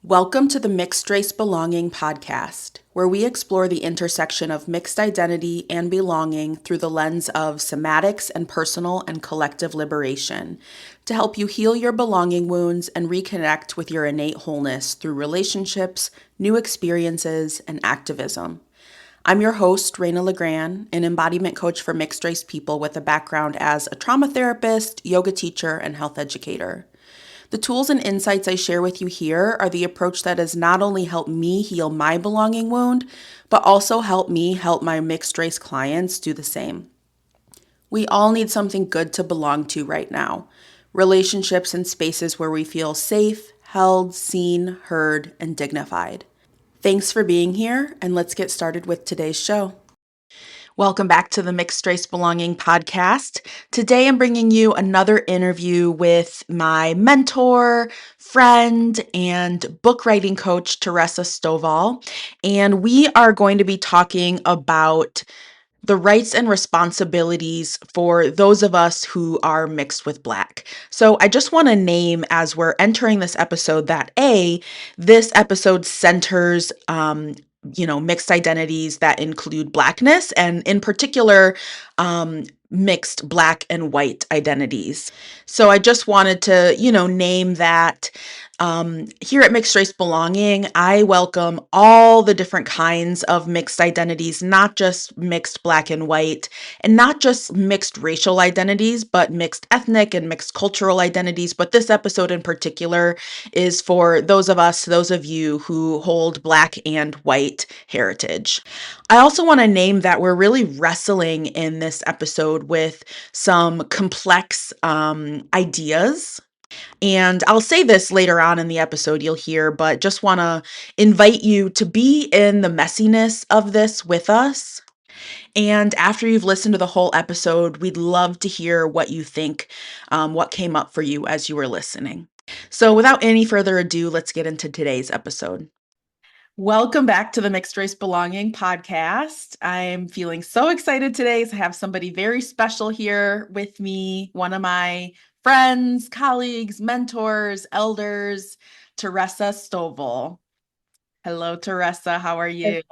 Welcome to the Mixed Race Belonging podcast, where we explore the intersection of mixed identity and belonging through the lens of somatics and personal and collective liberation to help you heal your belonging wounds and reconnect with your innate wholeness through relationships, new experiences, and activism. I'm your host, Raina-bow, an embodiment coach for mixed race people with a background as a trauma therapist, yoga teacher, and health educator. The tools and insights I share with you here are the approach that has not only helped me heal my belonging wound, but also helped me help my mixed race clients do the same. We all need something good to belong to right now. Relationships and spaces where we feel safe, held, seen, heard, and dignified. Thanks for being here, and let's get started with today's show. Welcome back to the Mixed Race Belonging podcast. Today I'm bringing you another interview with my mentor, friend, and book writing coach, TaRessa Stovall. And we are going to be talking about the rights and responsibilities for those of us who are mixed with Black. So I just want to name as we're entering this episode that this episode centers mixed identities that include Blackness, and in particular, mixed Black and white identities. So I just wanted to, name that. Here at Mixed Race Belonging, I welcome all the different kinds of mixed identities, not just mixed Black and white, and not just mixed racial identities, but mixed ethnic and mixed cultural identities. But this episode in particular is for those of you who hold Black and white heritage. I also want to name that we're really wrestling in this episode with some complex ideas, and I'll say this later on in the episode, you'll hear, but just want to invite you to be in the messiness of this with us. And after you've listened to the whole episode, we'd love to hear what you think, what came up for you as you were listening. So without any further ado, let's get into today's episode. Welcome back to the Mixed Race Belonging podcast. I'm feeling so excited today to have somebody very special here with me, one of my friends, colleagues, mentors, elders, TaRessa Stovall. Hello, TaRessa. How are you?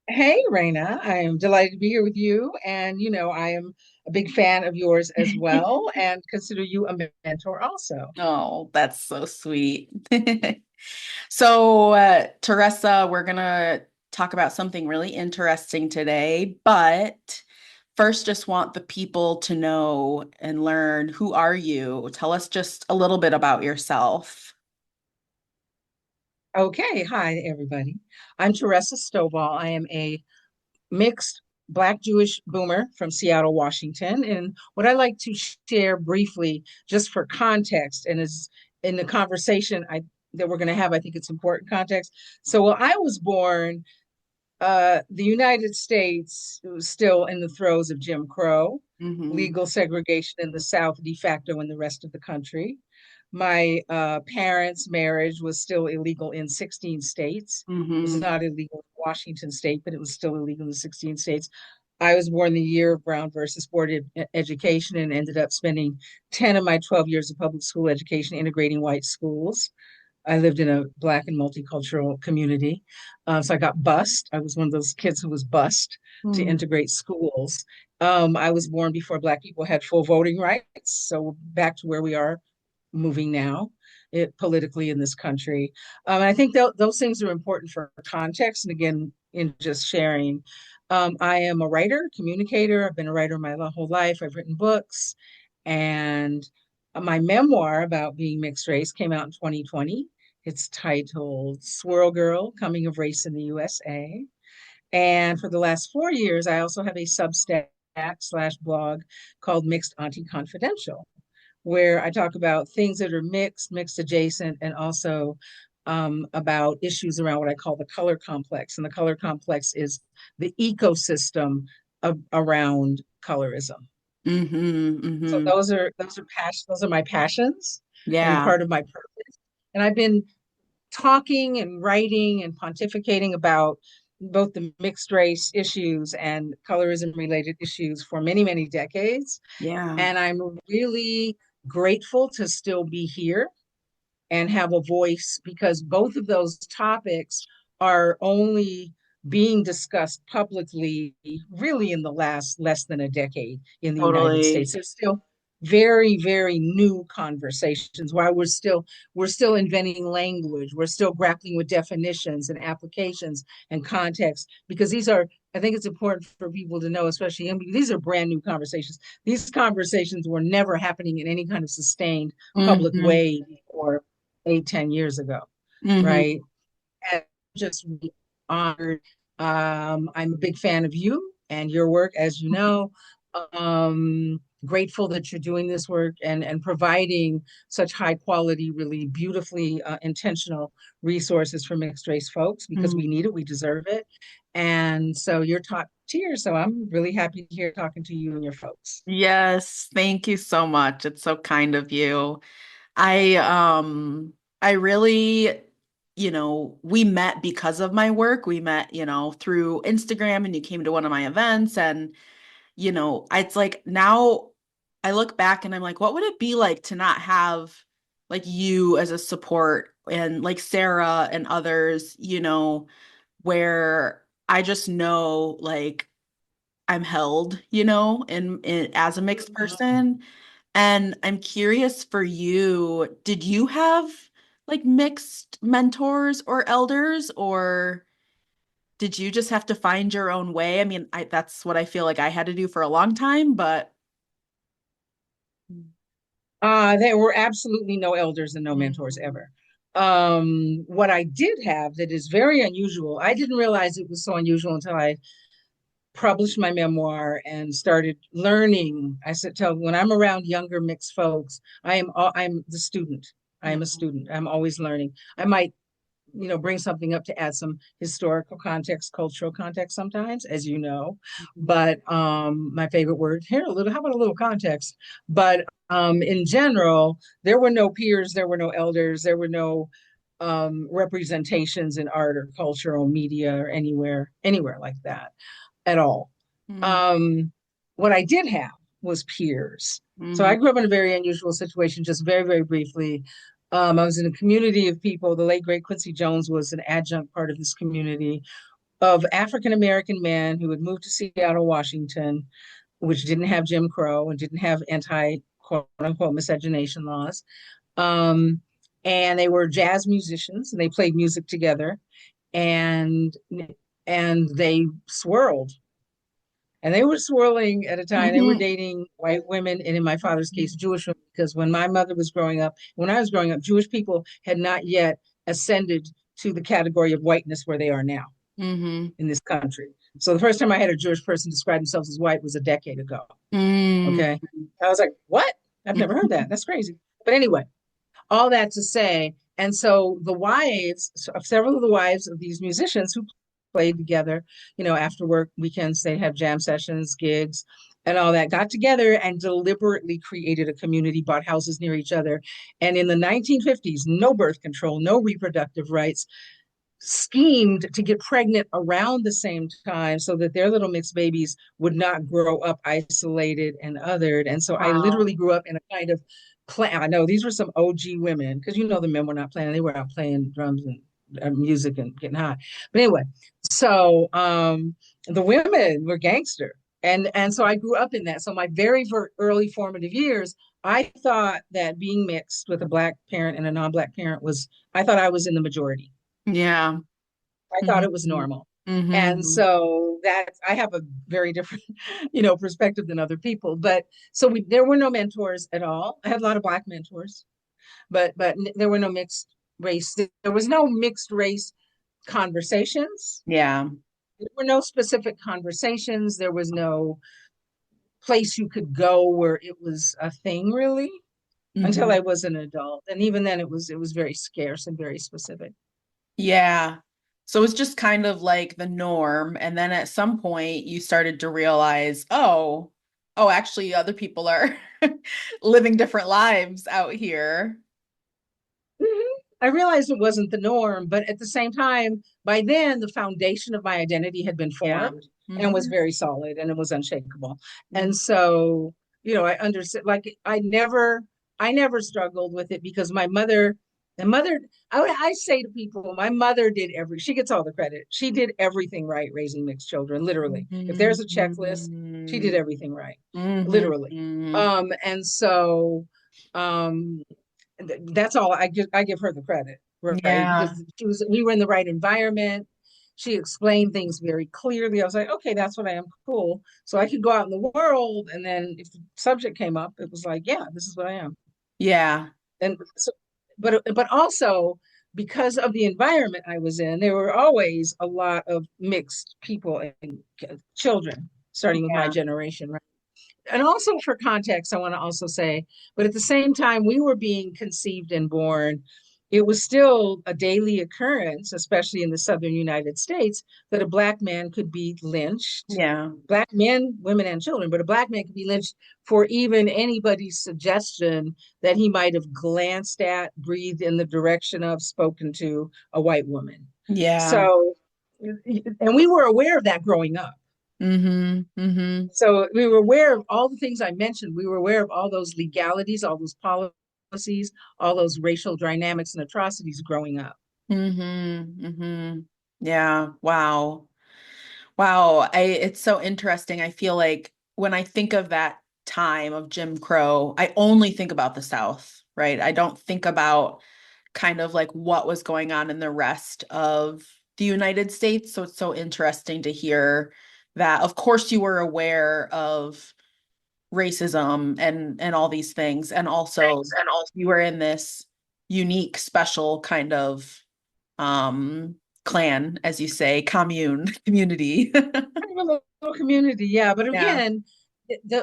Hey, Raina, I am delighted to be here with you. And, I am a big fan of yours as well and consider you a mentor also. Oh, that's so sweet. So, TaRessa, we're going to talk about something really interesting today, but first, just want the people to know and learn, who are you? Tell us just a little bit about yourself. Okay, hi, everybody. I'm TaRessa Stovall. I am a mixed Black Jewish boomer from Seattle, Washington. And what I like to share briefly, just for context, and is in the conversation that we're going to have, I think it's important context. So, while I was born, the United States was still in the throes of Jim Crow, Mm-hmm. legal segregation in the South, de facto in the rest of the country. My parents' marriage was still illegal in 16 states. It was Mm-hmm. not illegal in Washington state, but it was still illegal in 16 states. I was born the year of Brown versus Board of Education and ended up spending 10 of my 12 years of public school education integrating white schools. I lived in a Black and multicultural community. So I got bused. I was one of those kids who was bused to Mm. integrate schools. I was born before Black people had full voting rights. So back to where we are moving now politically in this country. And I think those things are important for context. And again, in just sharing, I am a writer, communicator. I've been a writer my whole life. I've written books. And my memoir about being mixed race came out in 2020. It's titled Swirl Girl, Coming of Race in the USA. And for the last 4 years, I also have a Substack slash blog called Mixed Auntie Confidential, where I talk about things that are mixed, mixed adjacent, and also about issues around what I call the color complex. And the color complex is the ecosystem around colorism. Mm-hmm. So Mm-hmm. those are my passions and Yeah. part of my purpose. And I've been talking and writing and pontificating about both the mixed race issues and colorism related issues for many, many decades. Yeah. And I'm really grateful to still be here and have a voice, because both of those topics are only being discussed publicly really in the last less than a decade in the United Totally. States. There's still very, very new conversations while we're still inventing language. We're still grappling with definitions and applications and context, because these are, I think it's important for people to know, especially young people, these are brand new conversations. These conversations were never happening in any kind of sustained public Mm-hmm. way before 8, 10 years ago, Mm-hmm. right? And just really honored. I'm a big fan of you and your work, as you know. Grateful that you're doing this work and providing such high quality, really beautifully intentional resources for mixed race folks, because we need it, we deserve it. And so you're top tier. So I'm really happy to hear talking to you and your folks. Yes, thank you so much. It's so kind of you. I I really, we met because of my work. We met, through Instagram and you came to one of my events and, it's like now I look back and I'm like, what would it be like to not have like you as a support and like Sarah and others, where I just know like I'm held, as a mixed person. And I'm curious for you, did you have like mixed mentors or elders, or did you just have to find your own way? I mean, that's what I feel like I had to do for a long time, but There were absolutely no elders and no mentors Mhm. ever. What I did have that is very unusual, I didn't realize it was so unusual until I published my memoir and started learning. I said, tell when I'm around younger mixed folks, I'm the student. I am a Mhm. student. I'm always learning. I might bring something up to add some historical context, cultural context sometimes, as you know. Mhm. But my favorite word here, a little, how about a little context? But in general, there were no peers, there were no elders, there were no representations in art or culture or media or anywhere like that at all. Mhm. Um, what I did have was peers. So I Mhm. grew up in a very unusual situation, just very, very briefly. I was in a community of people. The late, great Quincy Jones was an adjunct part of this community of African American men who had moved to Seattle, Washington, which didn't have Jim Crow and didn't have anti quote unquote miscegenation laws. Um, and they were jazz musicians and they played music together, and they swirled, and they were swirling at a time. They were Mhm. dating white women, and in my father's case, Jewish women, because when my mother was growing up, when I was growing up, Jewish people had not yet ascended to the category of whiteness where they are now Mhm. in this country. So the first time I had a Jewish person describe themselves as white was a decade ago. Mhm. Okay. I was like, what? I've never heard that. That's crazy. But anyway, all that to say, and so the wives, several of the wives of these musicians who played together, after work weekends, they have jam sessions, gigs, and all that, got together and deliberately created a community, bought houses near each other. And in the 1950s, no birth control, no reproductive rights, schemed to get pregnant around the same time so that their little mixed babies would not grow up isolated and othered. And so I Wow. literally grew up in a kind of plan. I know these were some OG women, because the men were not playing; they were out playing drums and music and getting high. But anyway, so the women were gangster, and so I grew up in that. So my very early formative years, I thought that being mixed with a black parent and a non-black parent was, I thought I was in the majority. Yeah. I thought it was Mhm. normal. And Mhm. so that I have a very different, perspective than other people. But so there were no mentors at all. I had a lot of black mentors, but there were no mixed race. There was no mixed race conversations. Yeah. There were no specific conversations. There was no place you could go where it was a thing really, until Mhm. I was an adult. And even then it was very scarce and very specific. Yeah. So it's just kind of like the norm. And then at some point you started to realize, actually other people are living different lives out here. Mhm. I realized it wasn't the norm, but at the same time, by then, the foundation of my identity had been Yeah. formed and was Hmm. very solid and it was unshakable. Hmm. And so, I understood, like I never struggled with it because my mother And mother, I say to people, my mother did she gets all the credit. She did everything right raising mixed children, literally. If there's a checklist, she did everything right, literally. Mm-hmm. And so um, that's all I give her the credit, right? Yeah. Because we were in the right environment. She explained things very clearly. I was like, okay, that's what I am. Cool. So I could go out in the world, and then if the subject came up, it was like, yeah, this is what I am. Yeah. And so, but also because of the environment I was in, there were always a lot of mixed people and children, starting with my Yeah. generation, right? And also for context, I want to also say, but at the same time, we were being conceived and born. It was still a daily occurrence, especially in the southern United States, that a Black man could be lynched. Yeah. Black men, women, and children, but a Black man could be lynched for even anybody's suggestion that he might have glanced at, breathed in the direction of, spoken to a white woman. Yeah. So, and we were aware of that growing up. Mm-hmm. Mm-hmm. So we were aware of all the things I mentioned. We were aware of all those legalities, all those policies, all those racial dynamics and atrocities growing up. Mm-hmm. Mm-hmm. Yeah. Wow. Wow. It's so interesting. I feel like when I think of that time of Jim Crow, I only think about the South, right? I don't think about kind of like what was going on in the rest of the United States. So it's so interesting to hear that. Of course, you were aware of racism and all these things, and also And also you were in this unique, special kind of clan, as you say, commune, community. kind of a little community, yeah. But Yeah. again,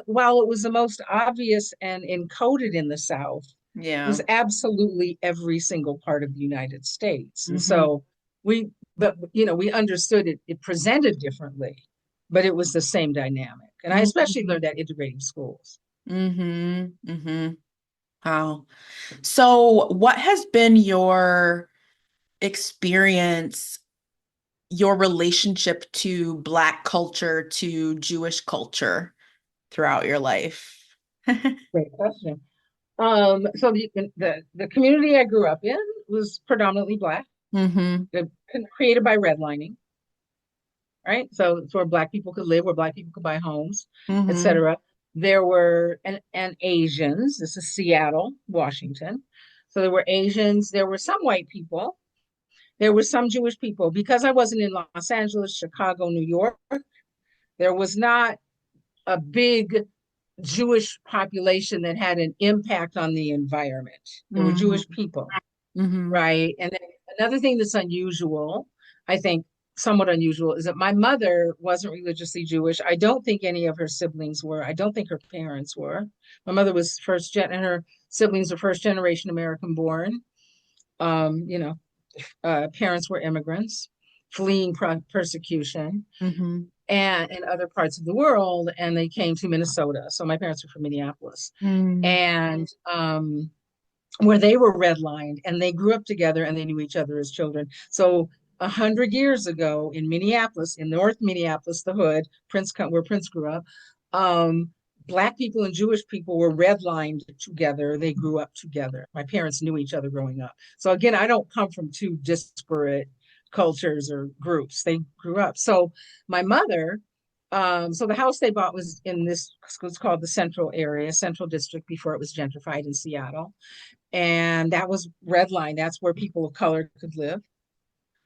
while it was the most obvious and encoded in the South, it Yeah. was absolutely every single part of the United States. And Hmm. so we, but we understood it. It presented differently, but it was the same dynamic. And I especially Hmm. learned that integrating schools. Hmm. Hmm. Wow. So, what has been your experience, your relationship to Black culture, to Jewish culture throughout your life? Great question. So the community I grew up in was predominantly Black, Hmm. created by redlining, right? So it's where Black people could live, where Black people could buy homes, Hmm. etc. There were and Asians. This is Seattle, Washington. So there were Asians. There were some white people. There were some Jewish people. Because I wasn't in Los Angeles, Chicago, New York, there was not a big Jewish population that had an impact on the environment. There were Hmm. Jewish people, Hmm. right? And then another thing that's unusual, I think somewhat unusual, is that my mother wasn't religiously Jewish. I don't think any of her siblings were. I don't think her parents were. My mother was first gen, and her siblings were first generation American born. Um, you know, Parents were immigrants fleeing persecution Hmm. and in other parts of the world, and they came to Minnesota. So my parents were from Minneapolis, Hmm. and where they were redlined, and they grew up together, and they knew each other as children. So 100 years ago in Minneapolis, in North Minneapolis, the hood, where Prince grew up, um, Black people and Jewish people were redlined together. They grew up together. My parents knew each other growing up. So again, I don't come from two disparate cultures or groups. They grew up. So my mother, so the house they bought was in this, was called the Central area, Central District, before it was gentrified in Seattle. And that was red line. That's where people of color could live,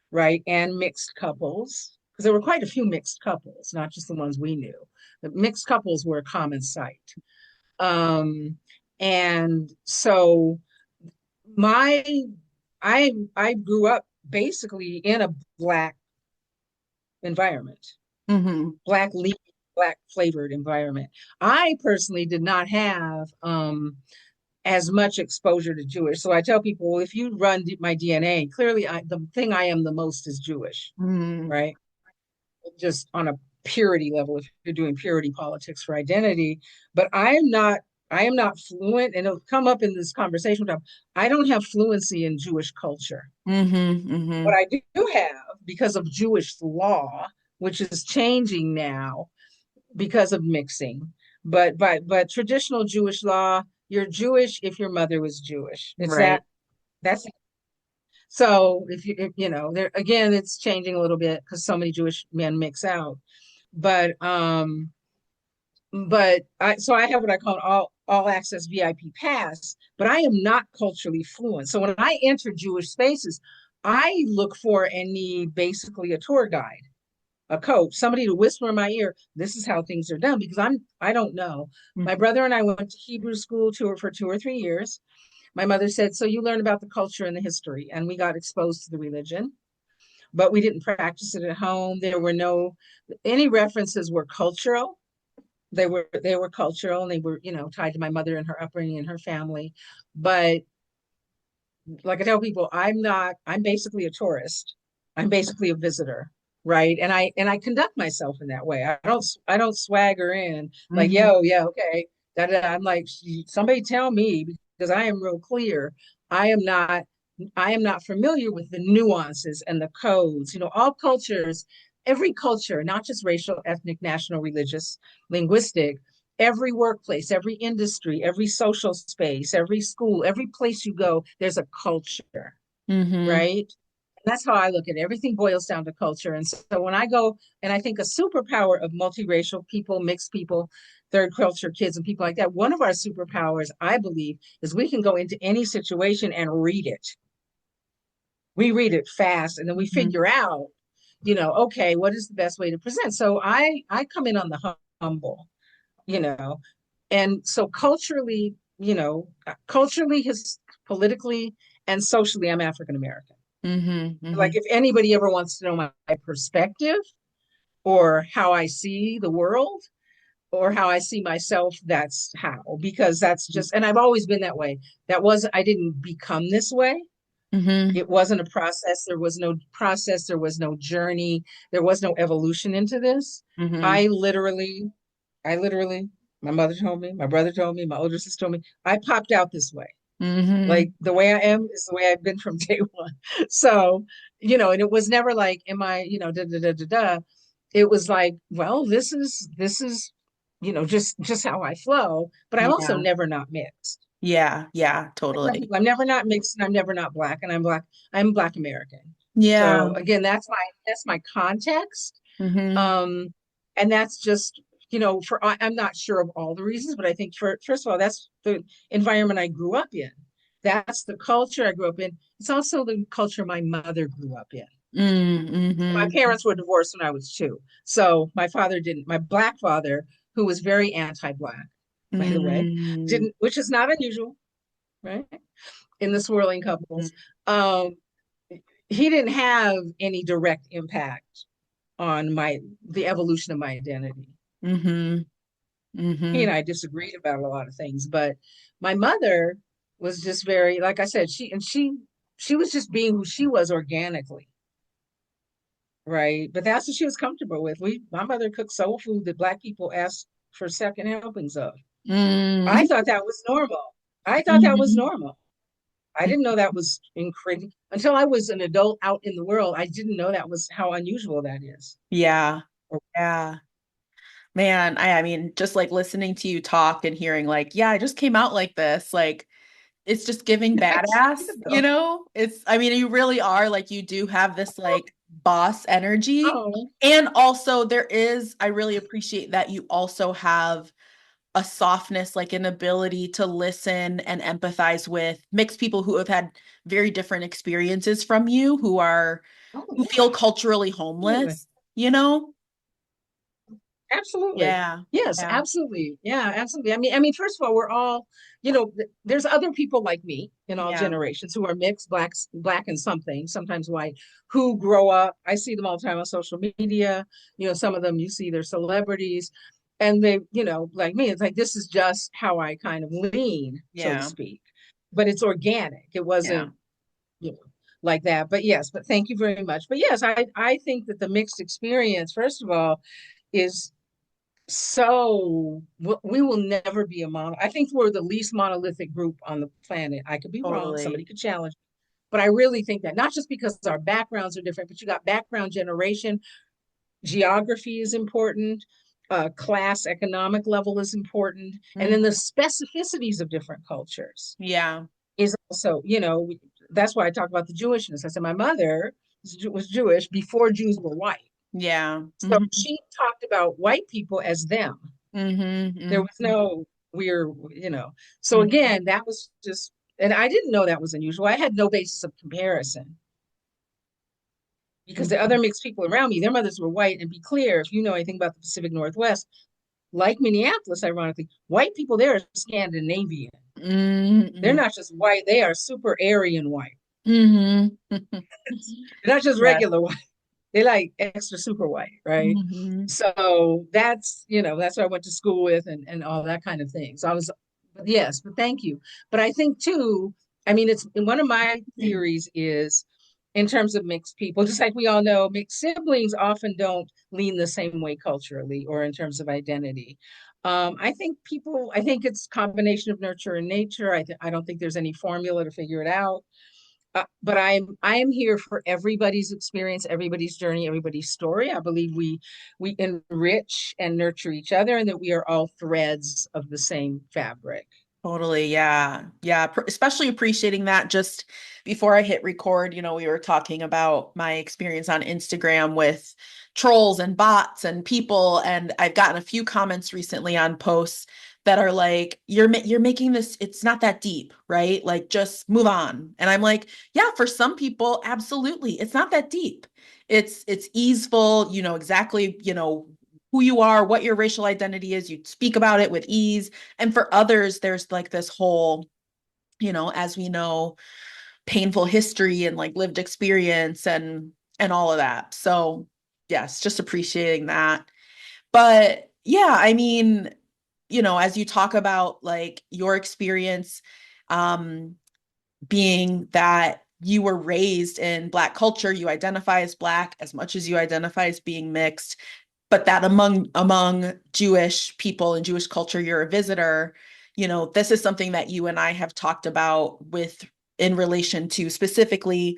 right? And mixed couples, because there were quite a few mixed couples, not just the ones we knew. The mixed couples were a common sight. Um, and so my I grew up basically in a Black environment, Hmm. Black lead, Black flavored environment. I personally did not have as much exposure to Jewish. So I tell people, well, if you run my DNA, clearly the thing I am the most is Jewish, Hmm. right? Just on a purity level, if you're doing purity politics for identity. But I am not fluent, and it'll come up in this conversation. I don't have fluency in Jewish culture. Hmm. Hmm. What I do have, because of Jewish law, which is changing now because of mixing, but traditional Jewish law, you're Jewish if your mother was Jewish. It's Right. that's it. So there again, it's changing a little bit because so many Jewish men mix out. But I have what I call an all access VIP pass, but I am not culturally fluent. So when I enter Jewish spaces, I look for and need basically a tour guide, a coach, somebody to whisper in my ear, this is how things are done, because I don't know. My Mhm. brother and I went to Hebrew school for 2 or 3 years. My mother said, so you learn about the culture and the history, and we got exposed to the religion, but we didn't practice it at home. There were no any references were cultural. They were cultural, and they were tied to my mother and her upbringing and her family. But like I tell people, I'm basically a tourist. I'm basically a visitor, right? And I conduct myself in that way. I don't swagger in like, Mhm. yo, yeah, okay. I'm like, somebody tell me, because I am real clear. I am not I am not familiar with the nuances and the codes. All cultures, every culture, not just racial, ethnic, national, religious, linguistic, every workplace, every industry, every social space, every school, every place you go, there's a culture, Mhm. right? And that's how I look at it. Everything boils down to culture. And so when I go, and I think a superpower of multiracial people, mixed people, third culture kids, and people like that, one of our superpowers, I believe, is we can go into any situation and read it. We read it fast, and then we Mhm. figure out, okay, what is the best way to present? So I come in on the humble, you know, and so culturally, politically, and socially, I'm African American. Mhm. Like, Mhm. if anybody ever wants to know my perspective or how I see the world or how I see myself, that's how, because that's just, and I've always been that way. I didn't become this way. Mhm. It wasn't a process. There was no process. There was no journey. There was no evolution into this. Mhm. I literally, I literally, my mother told me, my brother told me, my older sister told me, I popped out this way. Like, Mhm. the way I am is the way I've been from day one. So, and it was never like, am I, da da da da da. It was like, well, this is, just how I flow. But I'm also Yeah. never not mixed. Yeah. Yeah. I tell Totally. people I'm never not mixed and I'm never not black, and I'm black. I'm Black American. Yeah. So again, that's my context. Mhm. Um, and that's just, I'm not sure of all the reasons, but I think, first of all, that's the environment I grew up in. That's the culture I grew up in. It's also the culture my mother grew up in. My Mhm. parents were divorced when I was 2. So my black father, who was very anti-black, by the way, Mhm. didn't, which is not unusual, right? In the swirling couples. Um, he didn't have any direct impact on the evolution of my identity. Mhm. He and Mhm. I disagreed about a lot of things, but my mother was just very, like I said, she was just being who she was organically, right? But that's what she was comfortable with. My mother cooked soul food that black people asked for second helpings of. I Mhm. thought that was normal. I thought that was Mhm. normal. I didn't know that was incredible until I was an adult out in the world. I didn't know that was how unusual that is. Yeah. Yeah. Man, I mean, just like listening to you talk and hearing like, yeah, I just came out like this, like it's just giving Nice. badass, you know? I mean, you really are like you do have this like boss energy. Oh, And also I really appreciate that you also have a softness, like an ability to listen and empathize with mixed people who have had very different experiences from you, oh who yeah, feel culturally absolutely. homeless, you know? Absolutely. Yeah. Yes, Yeah. absolutely. Yeah, absolutely. I mean, first of all, we're all, there's other people like me in all Yeah. generations who are mixed, black and something, sometimes white, who grow up. I see them all the time on social media. Some of them you see they're celebrities. And they, like me, it's like this is just how I kind of lean, so to Yeah. speak. But it's organic. It Yeah. wasn't, you know, like that. But yes, but thank you very much. But yes, I think that the mixed experience, first of all, is so we will never be a mono. I think we're the least monolithic group on the planet. I could be wrong. Somebody Totally. could challenge. But I really think that, not just because our backgrounds are different, but you got background generation, geography is important, class, economic level is important, and then the Mhm. specificities of different cultures Yeah. is also, that's why I talk about the Jewishness. I said my mother was Jewish before Jews were white. Yeah. So she talked about white people as them. There Mm-hmm. was no weird, you know. So Mm-hmm. again, that was just, and I didn't know that was unusual. I had no basis of comparison because the other mixed people around me, their mothers were white. And be clear, if you know anything about the Pacific Northwest, like Minneapolis, ironically, white people there are Scandinavian. They're Mm-hmm. not just white, they are super Aryan white. Mm-hmm. They're not just Yes. regular white. They like extra super white, right? Mm-hmm. So that's, that's what I went to school with and all that kind of thing. So I was, but yes, but thank you. But I think too, I mean, it's one of my theories is in terms of mixed people, just like we all know, mixed siblings often don't lean the same way culturally or in terms of identity. I think it's a combination of nurture and nature. I don't think there's any formula to figure it out. But I am here for everybody's experience, everybody's journey, everybody's story. I believe we enrich and nurture each other, and that we are all threads of the same fabric. Totally. Yeah. Yeah. Especially appreciating that. Just before I hit record, we were talking about my experience on Instagram with trolls and bots and people. And I've gotten a few comments recently on posts that are like, you're making this, it's not that deep, right? Like just move on. And I'm like, yeah, for some people, absolutely. It's not that deep. It's easeful, exactly, who you are, what your racial identity is. You speak about it with ease. And for others, there's like this whole, as we know, painful history and like lived experience and all of that. So yes, just appreciating that. But yeah, I mean, as you talk about like your experience, um, being that you were raised in Black culture, you identify as Black as much as you identify as being mixed, but that among Jewish people and Jewish culture, you're a visitor. This is something that you and I have talked about with in relation to specifically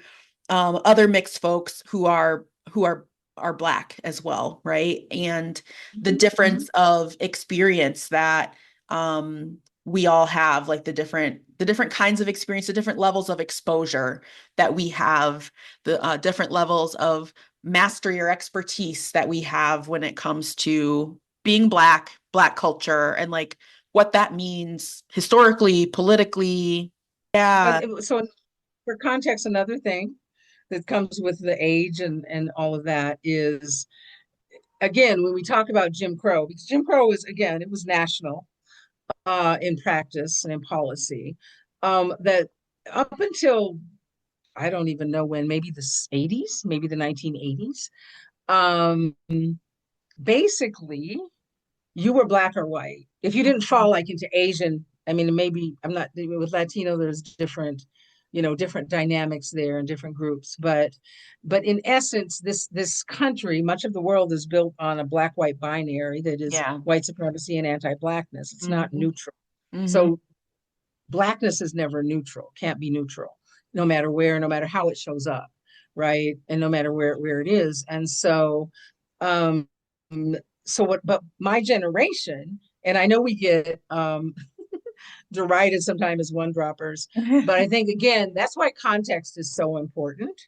other mixed folks who are Black as well, right? And the Mhm. difference of experience that we all have, like the different kinds of experience, the different levels of exposure that we have, the different levels of mastery or expertise that we have when it comes to being Black culture, and like what that means historically, politically. Yeah. So for context, another thing that comes with the age and all of that is, again, when we talk about Jim Crow, because Jim Crow was, again, it was national in practice and in policy, that up until I don't even know when, maybe the 80s, maybe the 1980s, um, basically you were Black or white. If you didn't fall like into Asian, I mean, maybe I'm not with Latino, there's different, different dynamics there and different groups. But in essence, this country, much of the world is built on a Black-white binary that is Yeah. white supremacy and anti-Blackness. It's not Hmm. neutral. Hmm. So Blackness is never neutral, can't be neutral, no matter where, no matter how it shows up, right? And no matter where it is. And so um but my generation, and I know we get derided sometimes as one droppers, but I think again, that's why context is so important.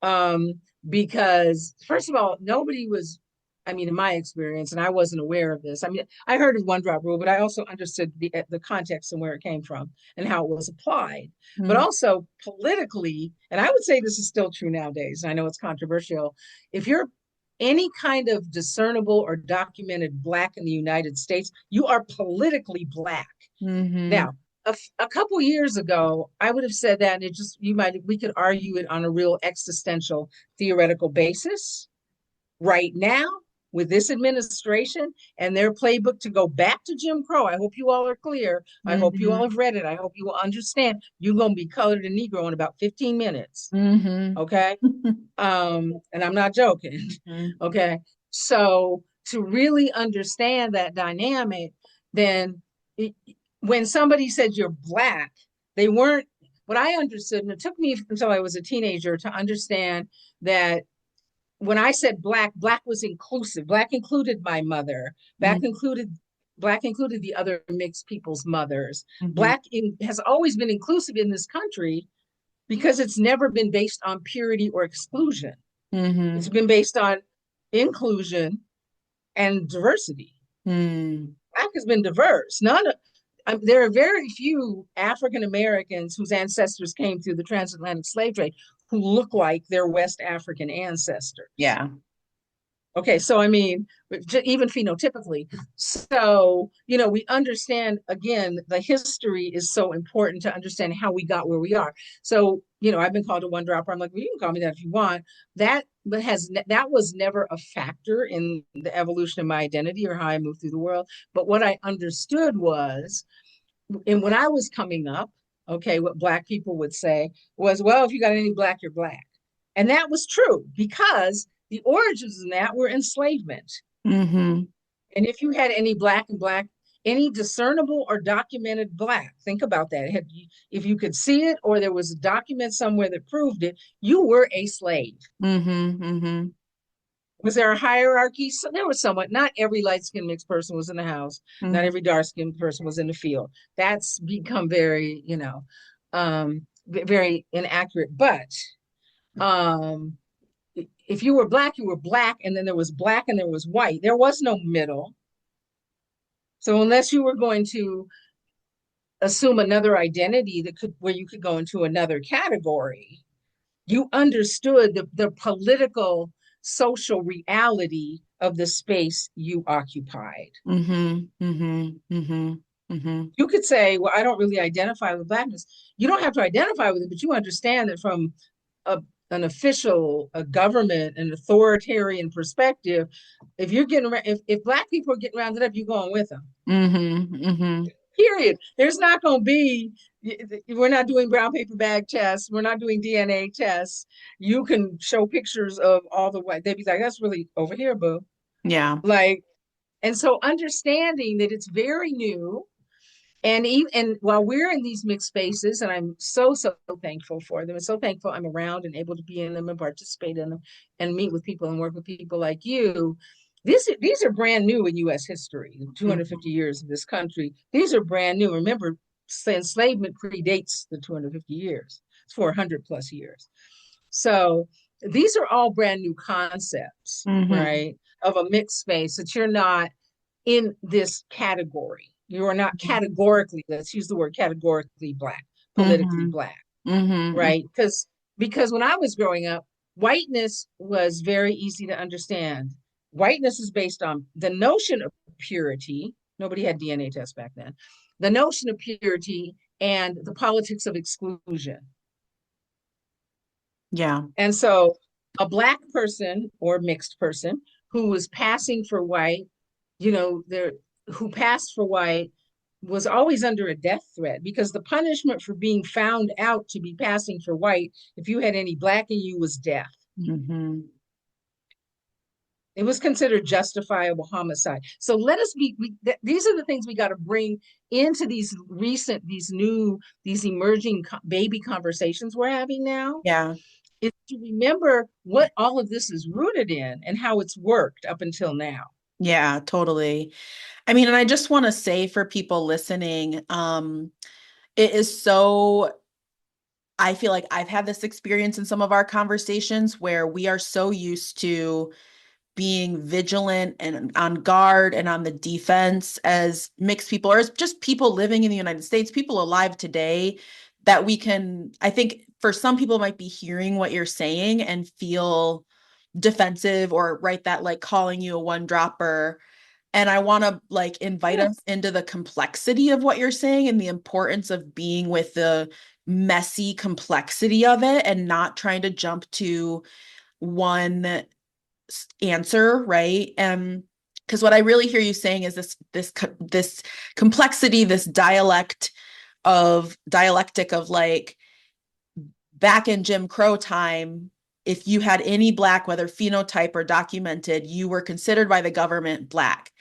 Um, because first of all, nobody was, I mean, in my experience, and I wasn't aware of this. I mean, I heard of one drop rule, but I also understood the context and where it came from and how it was applied. But also politically, and I would say this is still true nowadays, and I know it's controversial. If you're any kind of discernible or documented Black in the United States, you are politically Black. Hmm. Now, a couple years ago, I would have said that, and we could argue it on a real existential theoretical basis. Right now, with this administration and their playbook to go back to Jim Crow, I hope you all are clear. I hope you all Hmm. have read it. I hope you will understand. You're going to be colored and Negro in about 15 minutes. Hmm. Okay. And I'm not joking. Okay. So to really understand that dynamic, then it, when somebody said you're Black, they weren't what I understood. And it took me until I was a teenager to understand that when I said Black, Black was inclusive. Black included my mother. Black included the other mixed people's mothers. Hmm. Has always been inclusive in this country because it's never been based on purity or exclusion. It's Mm-hmm. been based on inclusion and diversity. Mm. Black has been diverse. There are very few African Americans whose ancestors came through the transatlantic slave trade who look like their West African ancestors. Yeah. Okay, so I mean, even phenotypically. So, we understand, again, the history is so important to understand how we got where we are. So, I've been called a one dropper. I'm like, well, you can call me that if you want. That was never a factor in the evolution of my identity or how I moved through the world. But what I understood was, and when I was coming up, okay, what Black people would say was, well, if you got any Black, you're Black. And that was true because the origins of that were enslavement. Mm-hmm. And if you had any Black and Black, any discernible or documented Black, think about that. If you could see it or there was a document somewhere that proved it, you were a slave. Mm-hmm. Mm-hmm. Was there a hierarchy? So there was somewhat. Not every light skinned mixed person was in the house. Not Mm-hmm. every dark skinned person was in the field. That's become very, very inaccurate. But um, if you were Black, you were Black, and then there was Black and there was white. There was no middle. So unless you were going to assume another identity where you could go into another category, you understood the political social reality of the space you occupied. Mm-hmm. Mm-hmm. Mm-hmm. Mm-hmm. You could say, well, I don't really identify with Blackness. You don't have to identify with it, but you understand that from a, an official, a government, an authoritarian perspective, if Black people are getting rounded up, you're going with them. Mm-hmm. Mm-hmm. Period. There's not going to be, we're not doing brown paper bag tests. We're not doing DNA tests. You can show pictures of all the white. They'd be like, that's really over here, boo. Yeah. Like, and so understanding that it's very new. And while we're in these mixed spaces, and I'm so thankful for them, and so thankful I'm around and able to be in them and participate in them and meet with people and work with people like you. These are brand new in U.S. history, 250 years of this country. These are brand new. Remember, enslavement predates the 250 years. It's 400 plus years. So these are all brand new concepts, Mm-hmm. right? Of a mixed space that you're not in this category. You are not categorically, let's use the word categorically Black, politically Mm-hmm. Black, Mm-hmm. right? Because when I was growing up, whiteness was very easy to understand. Whiteness is based on the notion of purity. Nobody had DNA tests back then. The notion of purity and the politics of exclusion. Yeah. And so a Black person or mixed person who was passing for white, there who passed for white was always under a death threat because the punishment for being found out to be passing for white, if you had any Black in you, was death. Mm-hmm. It was considered justifiable homicide. So let us these are the things we got to bring into these emerging baby conversations we're having now, Yeah. is to remember what all of this is rooted in and how it's worked up until now. Yeah, totally. I mean, and I just want to say for people listening, it is so, I feel like I've had this experience in some of our conversations where we are so used to being vigilant and on guard and on the defense as mixed people, or as just people living in the United States, people alive today, that we can, I think for some people might be hearing what you're saying and feel defensive or right that like calling you a one dropper. And I want to like invite Yeah. us into the complexity of what you're saying and the importance of being with the messy complexity of it and not trying to jump to one answer, right? And because what I really hear you saying is this complexity, this dialectic of like back in Jim Crow time, if you had any Black, whether phenotype or documented, you were considered by the government Black.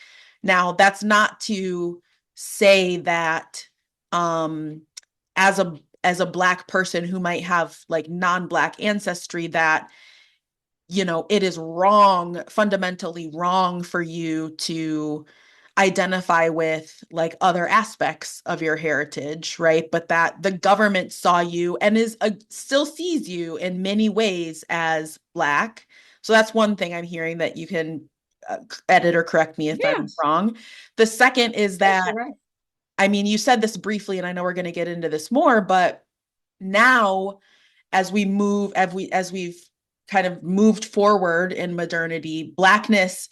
Now, that's not to say that um, as a Black person who might have like non-Black ancestry, that it is wrong, fundamentally wrong for you to identify with like other aspects of your heritage, right? But that the government saw you and is still sees you in many ways as Black. So that's one thing I'm hearing that you can edit or correct me if I'm Yes, wrong. The second is yes, that, you're right. I mean, you said this briefly, and I know we're going to get into this more, but now as we move, as we've kind of moved forward in modernity, Blackness,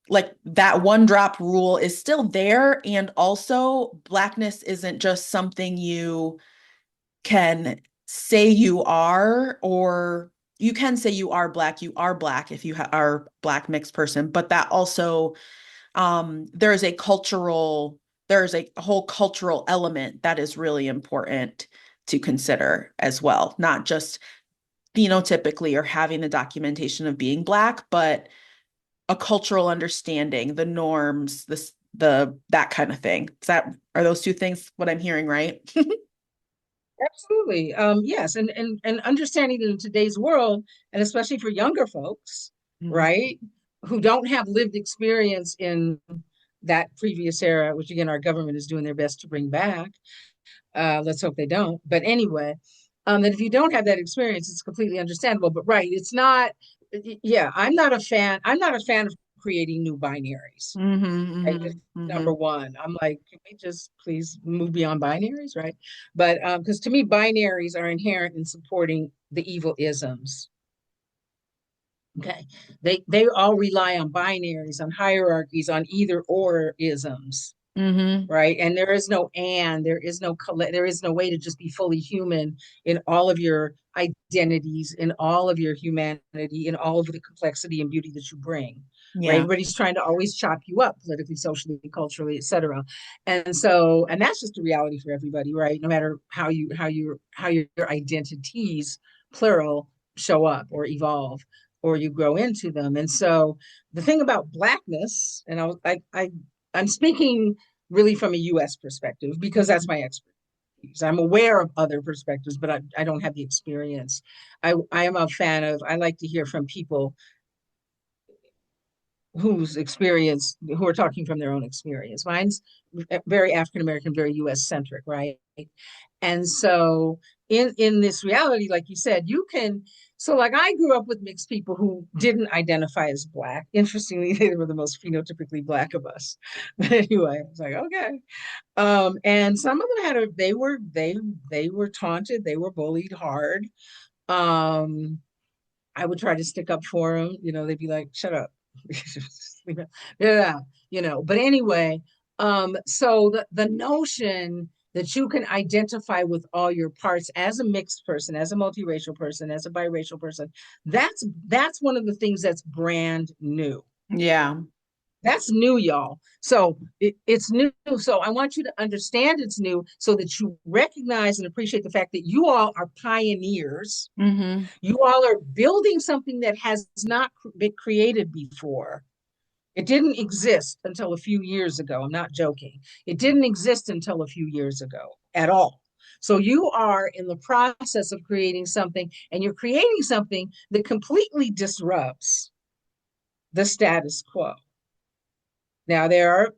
like that one drop rule is still there. And also, Blackness isn't just something you can say you are, or you can say you are Black, you are Black if you are Black mixed person, but that also, there's a cultural, there's a whole cultural element that is really important to consider as well, not just phenotypically or having the documentation of being Black, but a cultural understanding, the norms, the that kind of thing. Is that, are those two things what I'm hearing, right? Absolutely. Yes, and understanding that in today's world, and especially for younger folks, Mhm. right, who don't have lived experience in that previous era, which again our government is doing their best to bring back. Let's hope they don't. But anyway, that if you don't have that experience, it's completely understandable. But right, it's not. Yeah, I'm not a fan. I'm not a fan of creating new binaries. Right? Just Mm-hmm, number mm-hmm, one, I'm like, can we just please move beyond binaries, right? But because to me, binaries are inherent in supporting the evil isms. Okay, they all rely on binaries, on hierarchies, on either or isms, mm-hmm. right? And there is no and, there is no way to just be fully human in all of your identities, in all of your humanity, in all of the complexity and beauty that you bring, right? Yeah. Everybody's trying to always chop you up politically, socially, culturally, etc. And so, and that's just a reality for everybody, right? No matter how your identities, plural, show up or evolve or you grow into them. And so the thing about Blackness, and I'm speaking really from a US perspective because that's Mhm. my expertise. I'm aware of other perspectives, but I don't have the experience. I am a fan of, I like to hear from people whose experience, who are talking from their own experience. Mine's very African American, very US centric, right? And so in this reality, like you said, you can, so like I grew up with mixed people who didn't identify as Black. Interestingly, they were the most phenotypically Black of us. But anyway, I was like, okay. And some of them had a they were taunted, they were bullied hard. Um, I would try to stick up for them. You know, they'd be like, "Shut up," yeah, you know. But anyway, so the notion that you can identify with all your parts as a mixed person, as a multiracial person, as a biracial person, that's one of the things that's brand new. Yeah. That's new, y'all. So it's new. So I want you to understand it's new so that you recognize and appreciate the fact that you all are pioneers. Mm-hmm. You all are building something that has not been created before. It didn't exist until a few years ago. I'm not joking. It didn't exist until a few years ago at all. So you are in the process of creating something, and you're creating something that completely disrupts the status quo. Now, there are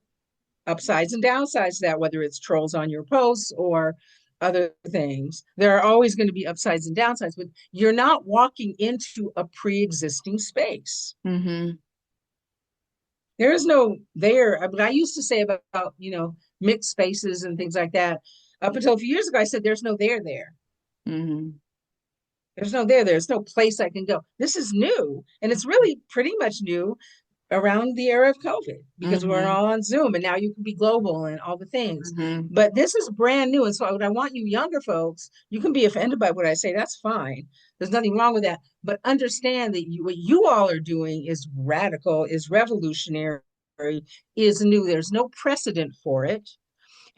upsides and downsides to that, whether it's trolls on your posts or other things. There are always going to be upsides and downsides, but you're not walking into a pre-existing space. Mm-hmm. There is no there. But I used to say about mixed spaces and things like that. Up until a few years ago, I said there's no there there. Mm-hmm. There's no there. There's no place I can go. This is new, and it's really pretty much new around the era of COVID because we're Mm-hmm. all on Zoom and now you can be global and all the things. Mm-hmm. But this is brand new. And so what I want you younger folks, you can be offended by what I say. That's fine. There's nothing wrong with that. But understand that what you all are doing is radical, is revolutionary, is new. There's no precedent for it,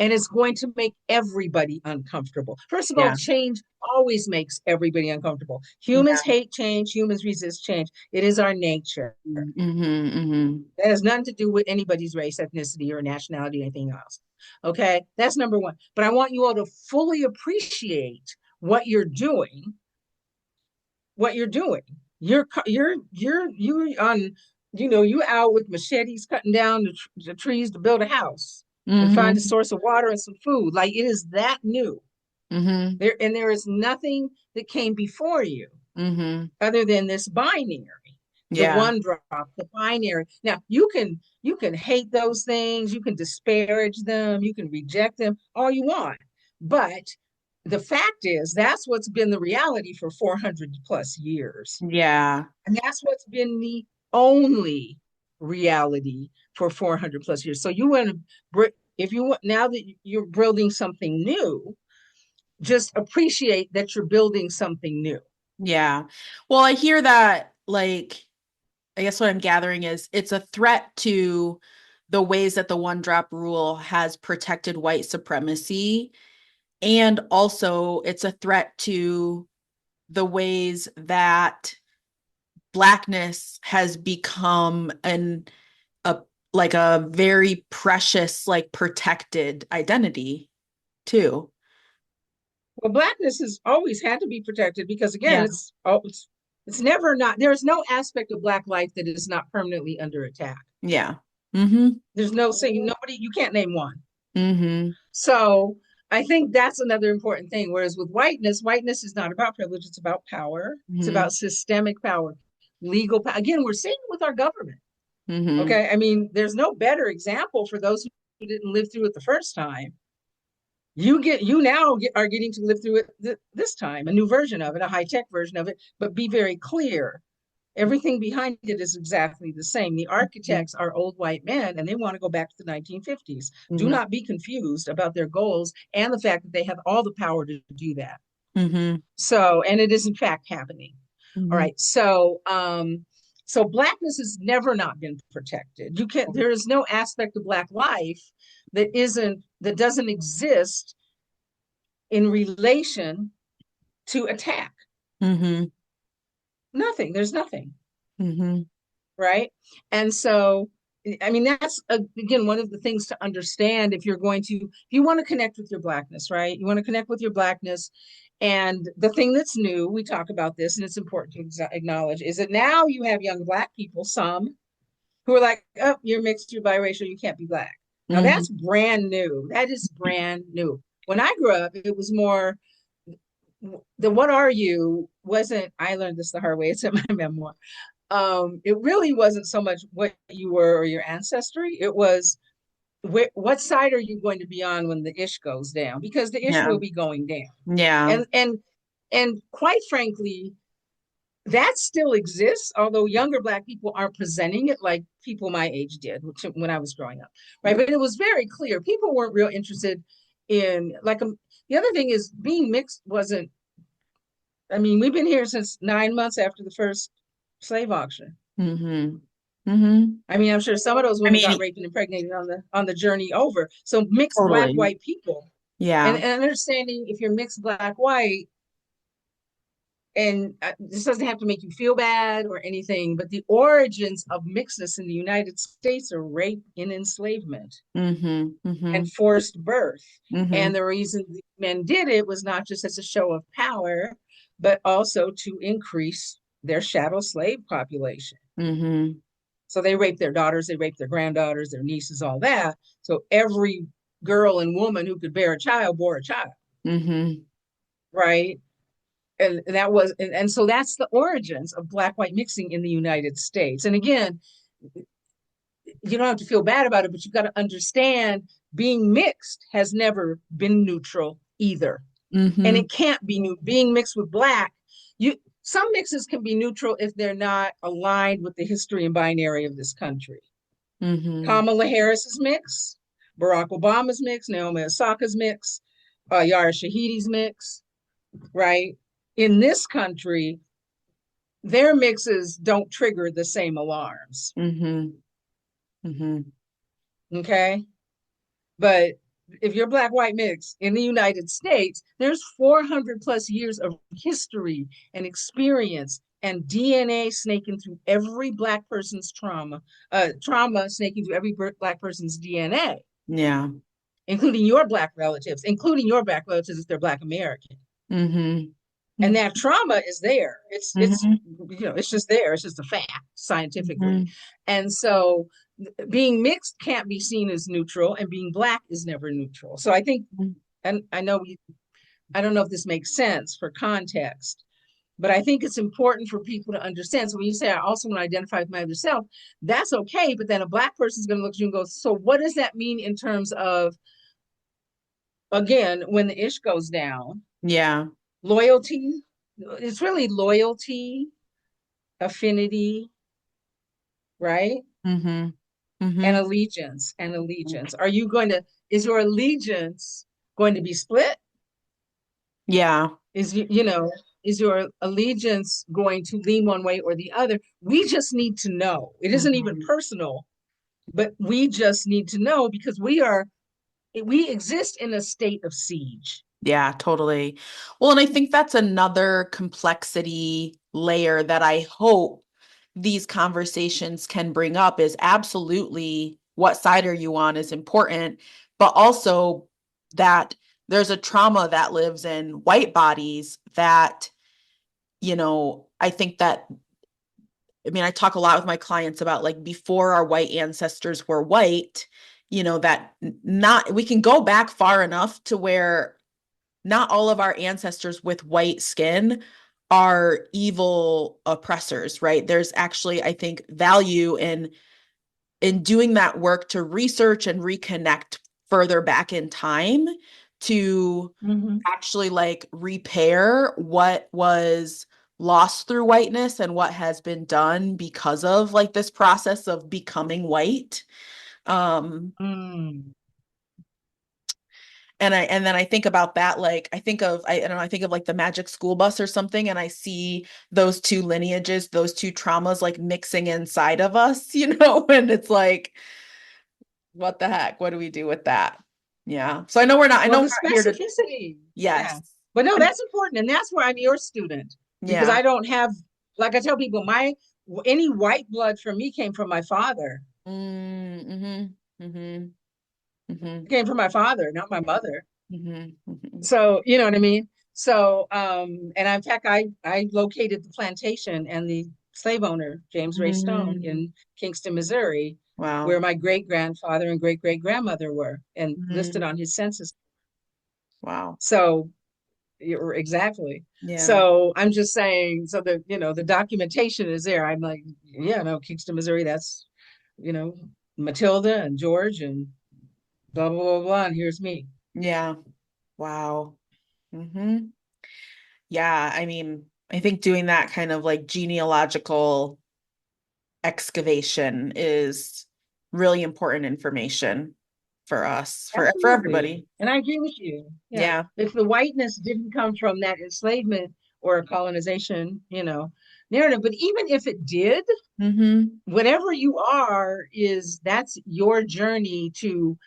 and it's going to make everybody uncomfortable. First of all, Yeah. change always makes everybody uncomfortable. Humans Yeah. hate change, humans resist change. It is our nature. Mm-hmm. Mm-hmm. That has nothing to do with anybody's race, ethnicity, or nationality, or anything else. Okay, that's number one. But I want you all to fully appreciate what you're doing. What you're doing. You're on. you out with machetes cutting down the trees to build a house and find a Mm-hmm. source of water and some food. Like it is that new. Mm-hmm. There is nothing that came before you Mm-hmm. other than this binary, the Yeah. one drop, the binary. Now you can hate those things, you can disparage them, you can reject them all you want, but the fact is that's what's been the reality for 400 plus years, Yeah. and that's what's been the only reality for 400 plus years. So you want to, if you want, now that you're building something new, just appreciate that you're building something new. Yeah. Well, I hear that, like, I guess what I'm gathering is it's a threat to the ways that the one drop rule has protected white supremacy. And also, it's a threat to the ways that Blackness has become a like a very precious, like protected identity too. Well, Blackness has always had to be protected because, again, Yeah. it's never not. There's no aspect of Black life that is not permanently under attack. Yeah. Mm-hmm. There's no saying nobody. You can't name one. Mm-hmm. So I think that's another important thing. Whereas with whiteness, whiteness is not about privilege; it's about power. It's Mm-hmm. about systemic power, legal power. Again, we're seeing it with our government. Mm-hmm. Okay, I mean, there's no better example for those who didn't live through it the first time. You now are getting to live through it this time, a new version of it, a high-tech version of it, but be very clear. Everything behind it is exactly the same. The architects are old white men and they want to go back to the 1950s. Do Mm-hmm. not be confused about their goals and the fact that they have all the power to do that. Mm-hmm. So, and it is in fact happening. All Mm-hmm. right. So blackness has never not been protected. You can't, there is no aspect of Black life that doesn't exist in relation to attack. Mm-hmm. Nothing. There's nothing. Mm-hmm. Right. And so, I mean, that's again one of the things to understand if you want to connect with your Blackness, right? You want to connect with your Blackness. And the thing that's new, we talk about this, and it's important to acknowledge, is that now you have young Black people, some who are like, oh, you're mixed, you're biracial, you can't be Black. Now Mm-hmm. that's brand new. That is brand new. When I grew up, it was more the what are you wasn't, I learned this the hard way, it's in my memoir. It really wasn't so much what you were or your ancestry. It was what side are you going to be on when the ish goes down? Because the ish Yeah. will be going down. Yeah. And quite frankly, that still exists, although younger Black people aren't presenting it like people my age did when I was growing up, right? But it was very clear people weren't real interested in the other thing is being mixed wasn't. I mean, we've been here since 9 months after the first slave auction. Mm-hmm. Mm-hmm. I mean, I'm sure some of those I women got mean, raped and impregnated on the journey over. So mixed Black totally. white people, and, Yeah. and understanding if you're mixed Black white, and this doesn't have to make you feel bad or anything, but the origins of mixedness in the United States are rape and enslavement Mm-hmm. Mm-hmm. and forced birth. And Mm-hmm. the reason men did it was not just as a show of power, but also to increase their chattel slave population. Mm-hmm. So they raped their daughters, they raped their granddaughters, their nieces, all that. So every girl and woman who could bear a child bore a child, Mm-hmm. right? And so that's the origins of Black white mixing in the United States. And again, you don't have to feel bad about it, but you've got to understand being mixed has never been neutral either. And Mm-hmm. it can't be new. Being mixed with Black, you some mixes can be neutral if they're not aligned with the history and binary of this country. Mm-hmm. Kamala Harris's mix, Barack Obama's mix, Naomi Osaka's mix, Yara Shahidi's mix, right? In this country, their mixes don't trigger the same alarms. Mm-hmm. Mm-hmm. Okay. But if you're Black white mix in the United States, there's 400 plus years of history and experience and DNA snaking through every Black person's trauma snaking through every Black person's DNA, Yeah. including your Black relatives if they're Black American. Mm-hmm. And that trauma is there. It's Mhm. it's just there. It's just a fact scientifically. Mhm. And so being mixed can't be seen as neutral, and being Black is never neutral. So I think, and I don't know if this makes sense for context, but I think it's important for people to understand. So when you say, I also want to identify with my other self, that's okay. But then a Black person's going to look at you and go, so what does that mean in terms of, again, when the ish goes down, Yeah. loyalty? It's really loyalty, affinity, right? Mhm. And Mhm. allegiance, and allegiance. Are you going to, is your allegiance going to be split? Yeah. Is, is your allegiance going to lean one way or the other? We just need to know. It isn't even Mhm. personal, but we just need to know because we exist in a state of siege. Yeah, totally. Well, and I think that's another complexity layer that I hope these conversations can bring up is absolutely what side are you on is important, but also that there's a trauma that lives in white bodies that, I think that, I mean, I talk a lot with my clients about like before our white ancestors were white, that not, we can go back far enough to where not all of our ancestors with white skin are evil oppressors, right? There's actually, I think, value in doing that work to research and reconnect further back in time to Mm-hmm. actually like repair what was lost through whiteness and what has been done because of like this process of becoming white. Um, Mm. and then I think about that, like I don't know, I think of like the Magic School Bus or something, and I see those two lineages, those two traumas like mixing inside of us, and it's like, what the heck? What do we do with that? Yeah. So I know Well, we're the not here to, specificity. Yeah. yes. But no, that's important. And that's where I'm your student because Yeah. I don't have, like I tell people, any white blood from me came from my father. Mm-hmm. Mm-hmm. Mm-hmm. It came from my father, not my mother. Mm-hmm. Mm-hmm. So, you know what I mean? So, and in fact, I located the plantation and the slave owner, James Ray Stone, Mm-hmm. in Kingston, Missouri, where Wow. my great grandfather and great great grandmother were and listed Mm-hmm. on his census. Wow. So, exactly. Yeah. So I'm just saying, so the documentation is there. I'm like, yeah, no, Kingston, Missouri, that's, you know, Matilda and George and blah, blah, blah, blah. And here's me. Yeah. Wow. Mm-hmm. Yeah, I mean, I think doing that kind of like genealogical excavation is really important information for us, for Absolutely. everybody. And I agree with you. Yeah. Yeah. If the whiteness didn't come from that enslavement or colonization, narrative, but even if it did, Mm-hmm. whatever you are, that's your journey to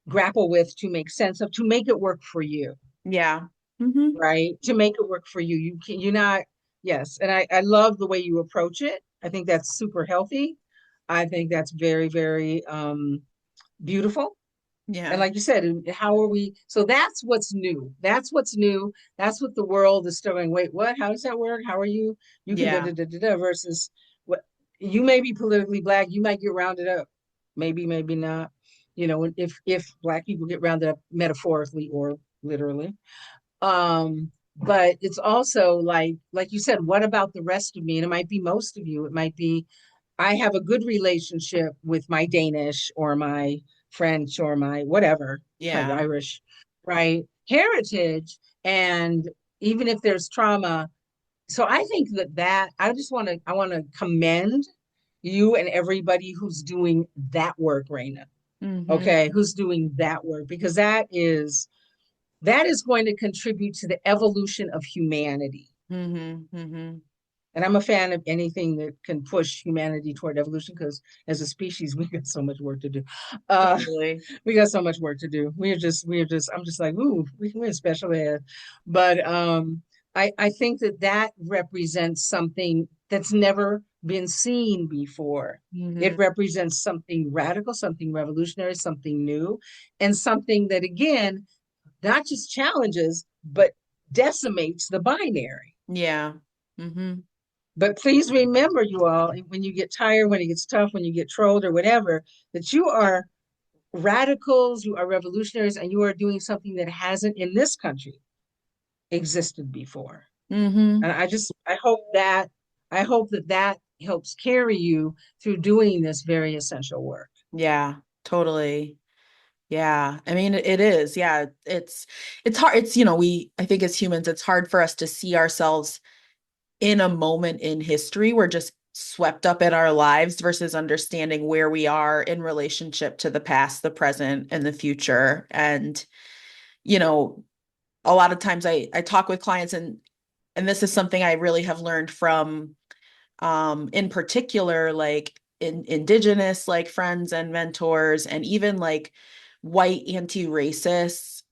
grapple with, to make sense of, to make it work for you, Yeah. Mm-hmm. right? To make it work for you. You're not, yes. And I love the way you approach it. I think that's super healthy. I think that's very, very beautiful. And Yeah. like you said, how are we? So that's what's new. That's what's new. That's what the world is still going, wait, what? How does that work? How are you? You can da Yeah. da da da da versus what you may be politically Black, you might get rounded up. Maybe, maybe not. If Black people get rounded up metaphorically or literally. But it's also like you said, what about the rest of me? And it might be most of you. It might be I have a good relationship with my Danish or my French or my whatever, my Yeah. Irish, right? Heritage. And even if there's trauma, so I think that I want to commend you and everybody who's doing that work, Raina. Mm-hmm. Okay, who's doing that work because that is going to contribute to the evolution of humanity. Mm-hmm. Mm-hmm. And I'm a fan of anything that can push humanity toward evolution because as a species, we got so much work to do. Uh, Totally. we got so much work to do. I'm just like, ooh, we're special ed. But I think that represents something that's never been seen before. Mm-hmm. It represents something radical, something revolutionary, something new, and something that, again, not just challenges, but decimates the binary. Yeah. Mm-hmm. But please remember, you all, when you get tired, when it gets tough, when you get trolled or whatever, that you are radicals, you are revolutionaries, and you are doing something that hasn't in this country existed before. Mm-hmm. And I hope that that helps carry you through doing this very essential work. Yeah, totally. Yeah. I mean, it is. Yeah. It's hard. It's, you know, I think as humans, it's hard for us to see ourselves in a moment in history. We're just swept up in our lives versus understanding where we are in relationship to the past, the present, and the future. And, you know, a lot of times I talk with clients and this is something I really have learned from in particular like indigenous like friends and mentors and even like white anti-racist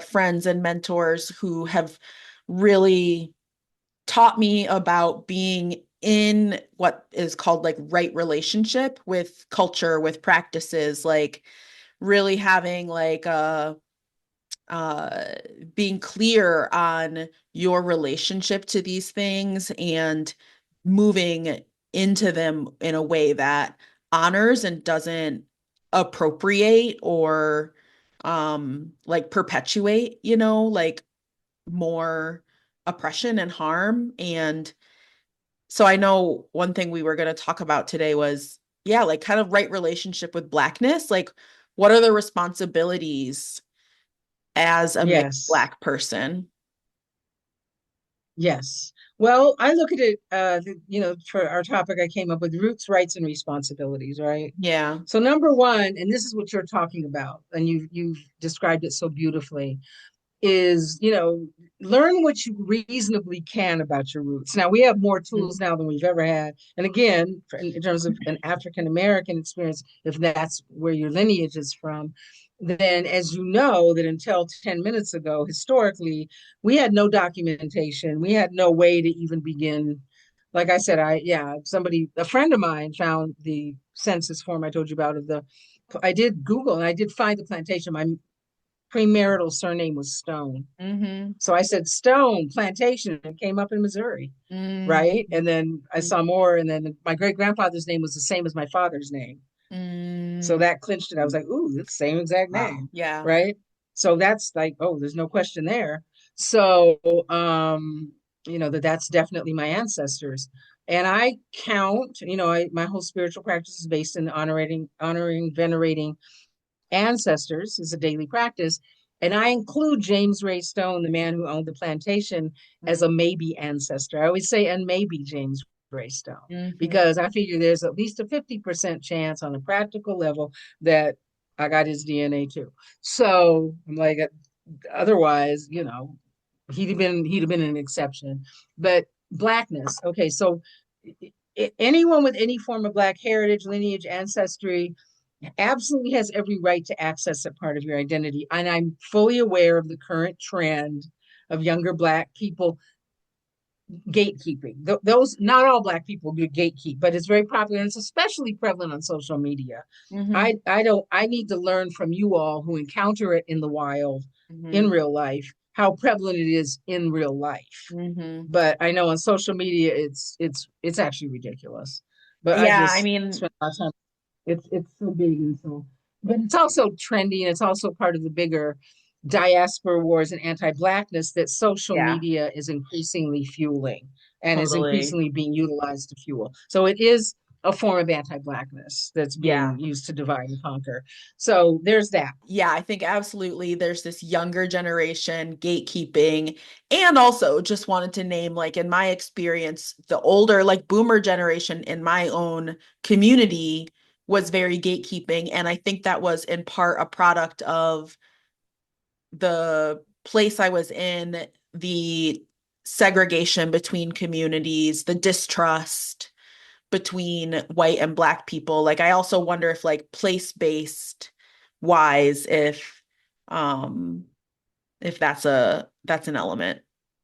friends and mentors who have really taught me about being in what is called like right relationship with culture, with practices, like really having like a uh being clear on your relationship to these things and moving into them in a way that honors and doesn't appropriate or like perpetuate, you know, like more oppression and harm. And so I know one thing we were going to talk about today was, yeah, like kind of right relationship with Blackness. Like, what are the responsibilities as a mixed Yes. Black person? Yes. Well, I look at it, for our topic, I came up with roots, rights, and responsibilities, right? Yeah. So number one, and this is what you're talking about, and you've described it so beautifully, is, learn what you reasonably can about your roots. Now, we have more tools now than we've ever had. And again, in terms of an African American experience, if that's where your lineage is from, then as you know, that until 10 minutes ago, historically, we had no documentation. We had no way to even begin. Like I said, a friend of mine found the census form I told you about I did Google and I did find the plantation. My premarital surname was Stone. Mm-hmm. So I said Stone Plantation and came up in Missouri, right? And then I Mm-hmm. saw more, and then my great grandfather's name was the same as my father's name. So Mm. that clinched it. I was like, ooh, it's the same exact Wow. name, Yeah. right? So that's like, oh, there's no question there. So that's definitely my ancestors. And I count, my whole spiritual practice is based in honoring, venerating ancestors is a daily practice. And I include James Ray Stone, the man who owned the plantation, as a maybe ancestor. I always say, and maybe James Ray Stone, Mm-hmm. because I figure there's at least a 50% chance on a practical level that I got his DNA too. So I'm like, otherwise, he'd have been an exception. But Blackness, okay, so anyone with any form of Black heritage, lineage, ancestry, absolutely has every right to access that part of your identity. And I'm fully aware of the current trend of younger Black people gatekeeping. Those, not all Black people do gatekeep, but it's very popular and it's especially prevalent on social media. Mm-hmm. I need to learn from you all who encounter it in the wild, Mm-hmm. in real life, how prevalent it is in real life. Mm-hmm. But I know on social media it's actually ridiculous. But I Yeah, I just mean, spent a lot of time. It's so big and so, but it's also trendy and it's also part of the bigger diaspora wars and anti-blackness that social yeah, media is increasingly fueling and is totally. increasingly being utilized to fuel. So it is a form of anti-blackness that's Yeah. being used to divide and conquer. So there's that. Yeah, I think absolutely there's this younger generation gatekeeping. And also just wanted to name, like, in my experience, the older, like, boomer generation in my own community was very gatekeeping. And I think that was in part a product of the place I was in, the segregation between communities, the distrust between white and black people. Like I also wonder if like place-based wise, um if that's an element,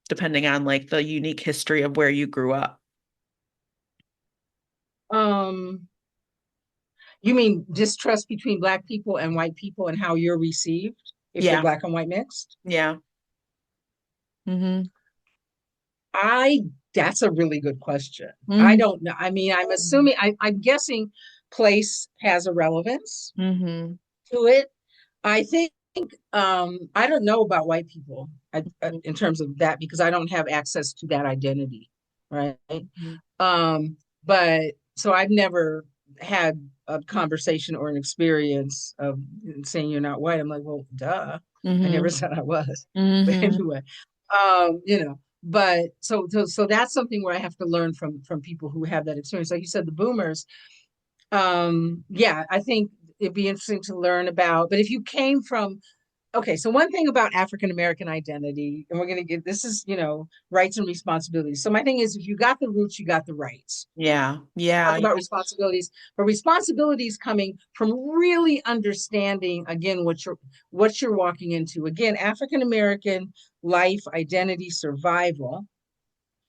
depending on like the unique history of where you grew up. Um, you mean distrust between Black people and white people and how you're received if you're Yeah. Black and white mixed? Yeah. Mm-hmm. I That's a really good question. I Mm-hmm. don't know. I mean, I'm guessing place has a relevance Mm-hmm. to it. I think I don't know about white people in terms of that because I don't have access to that identity, right? Um, but so I've never had a conversation or an experience of saying you're not white. I'm like, well, duh. I never Mm-hmm. said I was. But Mm-hmm. anyway, but so that's something where I have to learn from people who have that experience. Like you said, the boomers, yeah, I think it'd be interesting to learn about. But if you came from Okay, so one thing about African American identity, and we're going to get this is, rights and responsibilities. So my thing is, if you got the roots, you got the rights. Yeah. Talk Yeah. about responsibilities, but responsibilities coming from really understanding again what you're walking into. Again, African American life, identity, survival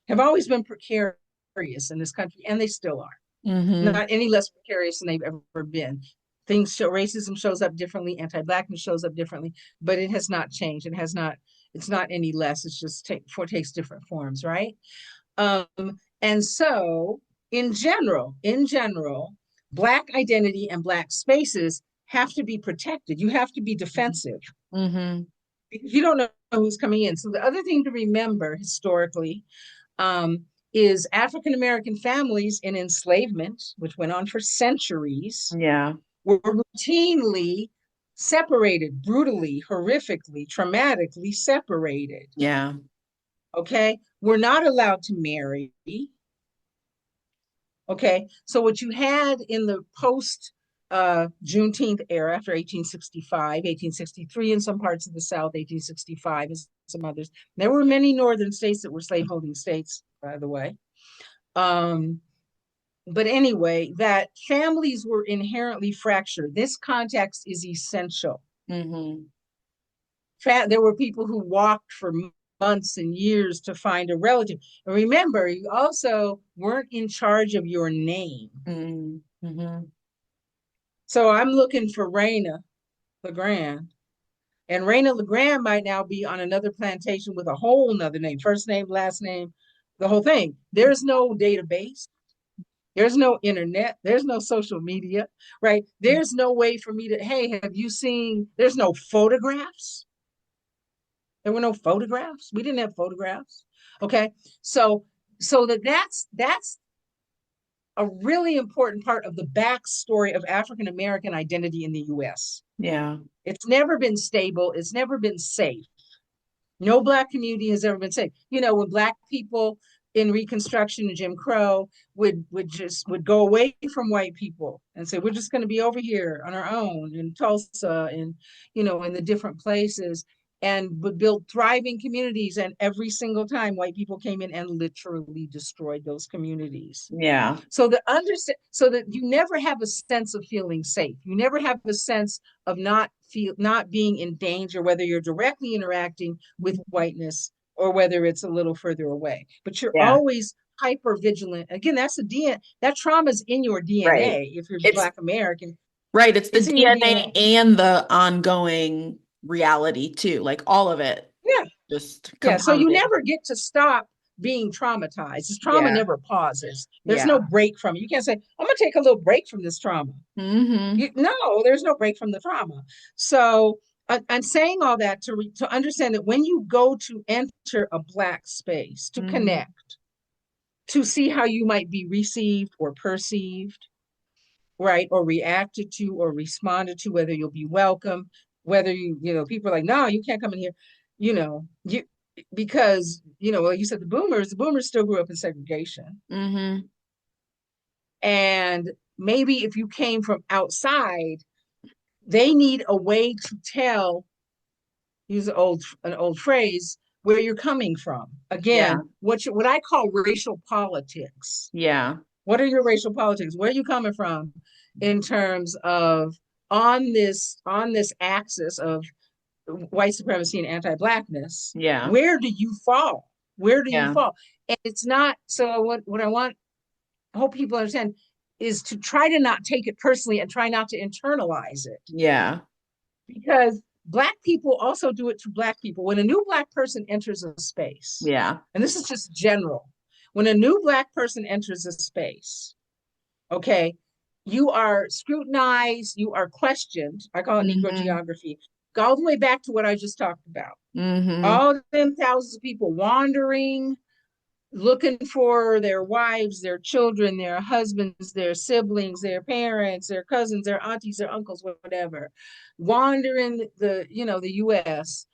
have always been precarious in this country, and they still are. Mm-hmm. Not any less precarious than they've ever been. Things show Racism shows up differently, anti-blackness shows up differently, but it has not changed. It's not any less. It's just takes different forms, right? Um, and so in general, Black identity and Black spaces have to be protected. You have to be defensive Mm-hmm. because you don't know who's coming in. So the other thing to remember historically um, is African American families in enslavement, which went on for centuries, Yeah. were routinely separated, brutally, horrifically, traumatically separated. Yeah. Okay. We're not allowed to marry. Okay. So, what you had in the post Juneteenth era after 1865, 1863 in some parts of the South, 1865 in some others, there were many northern states that were slaveholding states, by the way. Um, but anyway, that families were inherently fractured. This context is essential. Mm-hmm. There were people who walked for months and years to find a relative. And remember, you also weren't in charge of your name. Mm-hmm. So I'm looking for Raina LeGrand. And Raina LeGrand might now be on another plantation with a whole nother name, first name, last name, the whole thing. There's no database. There's no internet. There's no social media, right? There's no way for me to, hey, have you seen, there's no photographs. There were no photographs. We didn't have photographs. Okay. So, that's a really important part of the backstory of African American identity in the US. Yeah. It's never been stable, it's never been safe. No Black community has ever been safe. When Black people in Reconstruction and Jim Crow would go away from white people and say, we're just going to be over here on our own in Tulsa and in the different places, and would build thriving communities. And every single time white people came in and literally destroyed those communities. Yeah. So that you never have a sense of feeling safe. You never have a sense of not being in danger, whether you're directly interacting with whiteness or whether it's a little further away. But you're Yeah. always hyper vigilant. Again, that's a DNA. That trauma's in your Right. DNA. If you're It's Black American, right. It's the it's in your DNA DNA. and the ongoing reality too. Like all of it Yeah, just yeah. So you compounded. never get to stop being traumatized. This trauma Yeah. never pauses. There's no Yeah. break from it. You can't say, I'm gonna take a little break from this trauma. Mm-hmm. No, there's no break from the trauma. So I'm saying all that to understand that when you go to enter a Black space, to Mm-hmm. connect, to see how you might be received or perceived, right, or reacted to or responded to, whether you'll be welcome, whether people are like, no, you can't come in here, you because well, you said the boomers still grew up in segregation, Mm-hmm. and maybe if you came from outside, they need a way to tell, use an old phrase, where you're coming from. Yeah. Again, what I call racial politics. Yeah. What are your racial politics? Where are you coming from in terms of on this axis of white supremacy and anti-blackness? Yeah. Where do you fall? Where do you Yeah. fall? And it's not so. What I hope people understand is to try to not take it personally and try not to internalize it, Yeah. because Black people also do it to Black people. When a new Black person enters a space, Yeah. and this is just general, when a new Black person enters a space, okay, you are scrutinized, you are questioned. I call it Negro Mm-hmm. geography. Go all the way back to what I just talked about. Mm-hmm. All them thousands of people wandering, looking for their wives, their children, their husbands, their siblings, their parents, their cousins, their aunties, their uncles, whatever, wandering the US.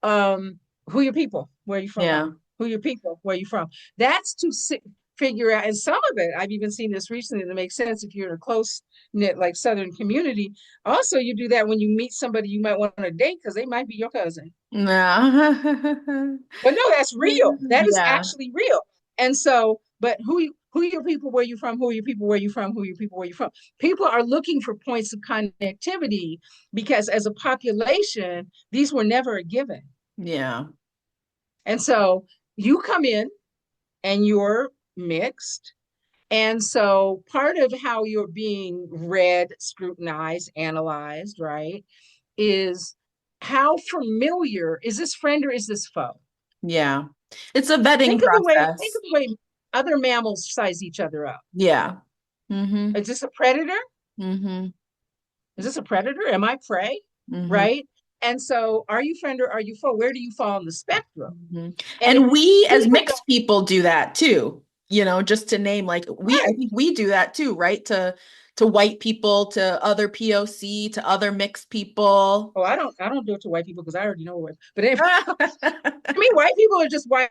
Who are your people? Where are you from? Yeah. Who are your people? Where are you from? That's to figure out, and some of it, I've even seen this recently that makes sense if you're in a close knit, like Southern community. Also, you do that when you meet somebody you might want to date because they might be your cousin. Yeah. But no, that's real. That is Yeah. actually real. And so, but who are your people? Where you from? Who are your people? Where you from? Who are your people? Where you from? People are looking for points of connectivity because as a population, these were never a given. Yeah. And so you come in and you're mixed. And so part of how you're being read, scrutinized, analyzed, right, is how familiar is this friend or is this foe? Yeah. It's a vetting Think process. of the way other mammals size each other up. Yeah. Mm-hmm. Is this a predator? Mm-hmm. Is this a predator? Am I prey? Mm-hmm. Right? And so are you friend or are you foe? Where do you fall on the spectrum? Mm-hmm. And if And we as people don't, mixed people do that too. Just to name like I right. think we do that too, right? To white people, to other POC, to other mixed people. Oh, I don't do it to white people because I already know what. But anyway, to me, white people are just white,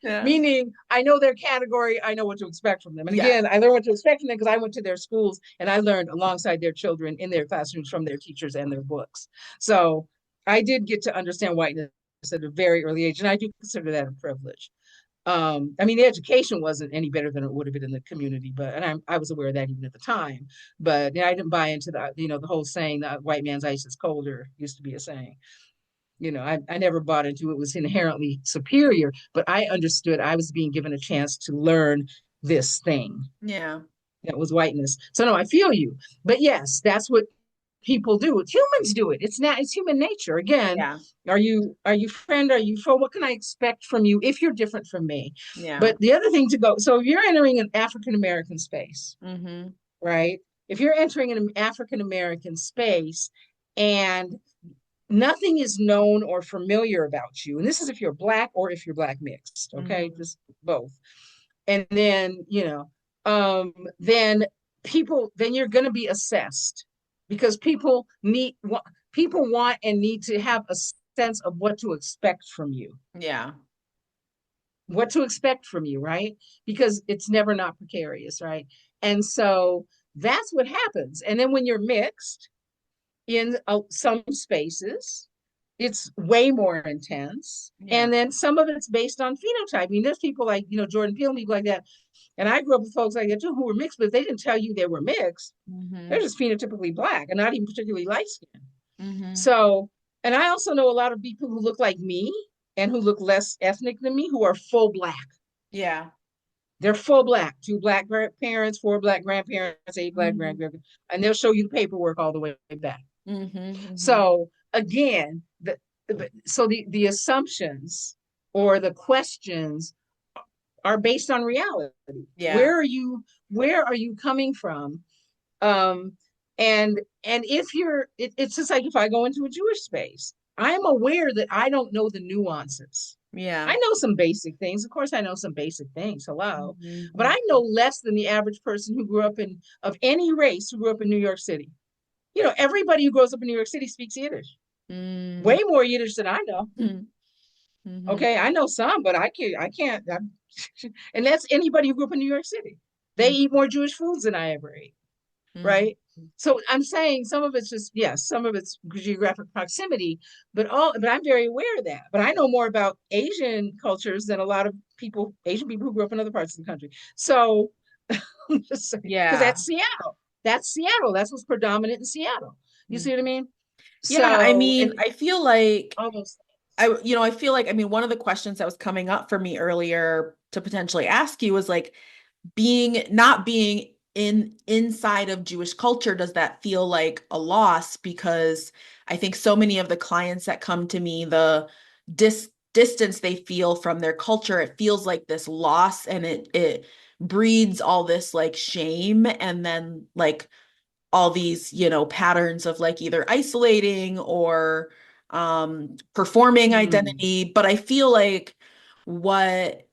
Yeah. meaning I know their category, I know what to expect from them. And Yeah. again, I learned what to expect from them because I went to their schools and I learned alongside their children in their classrooms from their teachers and their books. So I did get to understand whiteness at a very early age, and I do consider that a privilege. I mean, the education wasn't any better than it would have been in the community, but and I was aware of that even at the time. But I didn't buy into the whole saying that white man's ice is colder used to be a saying. I never bought into it was inherently superior, but I understood I was being given a chance to learn this thing Yeah. that was whiteness. So no, I feel you. But yes, that's what people do. Humans do it. It's human nature. Again, Yeah. are you friend? Are you foe? What can I expect from you if you're different from me? Yeah. But the other thing to go, so if you're entering an African American space, Mm-hmm. right? If you're entering an African American space and nothing is known or familiar about you, and this is if you're black or if you're black mixed, okay, Mm-hmm. just both. And then then then you're going to be assessed because people want and need to have a sense of what to expect from you, Yeah. right? Because it's never not precarious, right? And so that's what happens. And then when you're mixed in some spaces, it's way more intense. Yeah. And then some of it's based on phenotype. I mean, there's people like, Jordan Peele, people like that. And I grew up with folks like that too who were mixed, but if they didn't tell you they were mixed, they're Mm-hmm. just phenotypically black and not even particularly light skinned. Mm-hmm. So, and I also know a lot of people who look like me and who look less ethnic than me who are full black. Yeah. They're full black, two black parents, four black grandparents, eight black Mm-hmm. grandparents, and they'll show you the paperwork all the way back. Mm-hmm. Mm-hmm. So again, the assumptions or the questions are based on reality. Yeah. Where are you coming from? Um, and if it's just like if I go into a Jewish space, I'm aware that I don't know the nuances. Yeah. I know some basic things. Of course, I know some basic things. Hello. But Mm-hmm. I know less than the average person who grew up of any race who grew up in New York City. Everybody who grows up in New York City speaks Yiddish. Mm-hmm. Way more Yiddish than I know. Mm-hmm. Okay, I know some, but I can't. And that's anybody who grew up in New York City. They eat more Jewish foods than I ever ate, Mm-hmm. right? So I'm saying some of it's just yes, some of it's geographic proximity, but I'm very aware of that. But I know more about Asian cultures than a lot of Asian people who grew up in other parts of the country. So because Yeah. That's Seattle. That's what's predominant in Seattle. You see what I mean? Yeah. I So mean, and I feel like almost I feel like, one of the questions that was coming up for me earlier to potentially ask you was like not being inside of Jewish culture, does that feel like a loss? Because I think so many of the clients that come to me, the distance they feel from their culture, it feels like this loss, and it breeds all this like shame, and then like all these, patterns of like either isolating or performing Hmm. identity. But I feel like what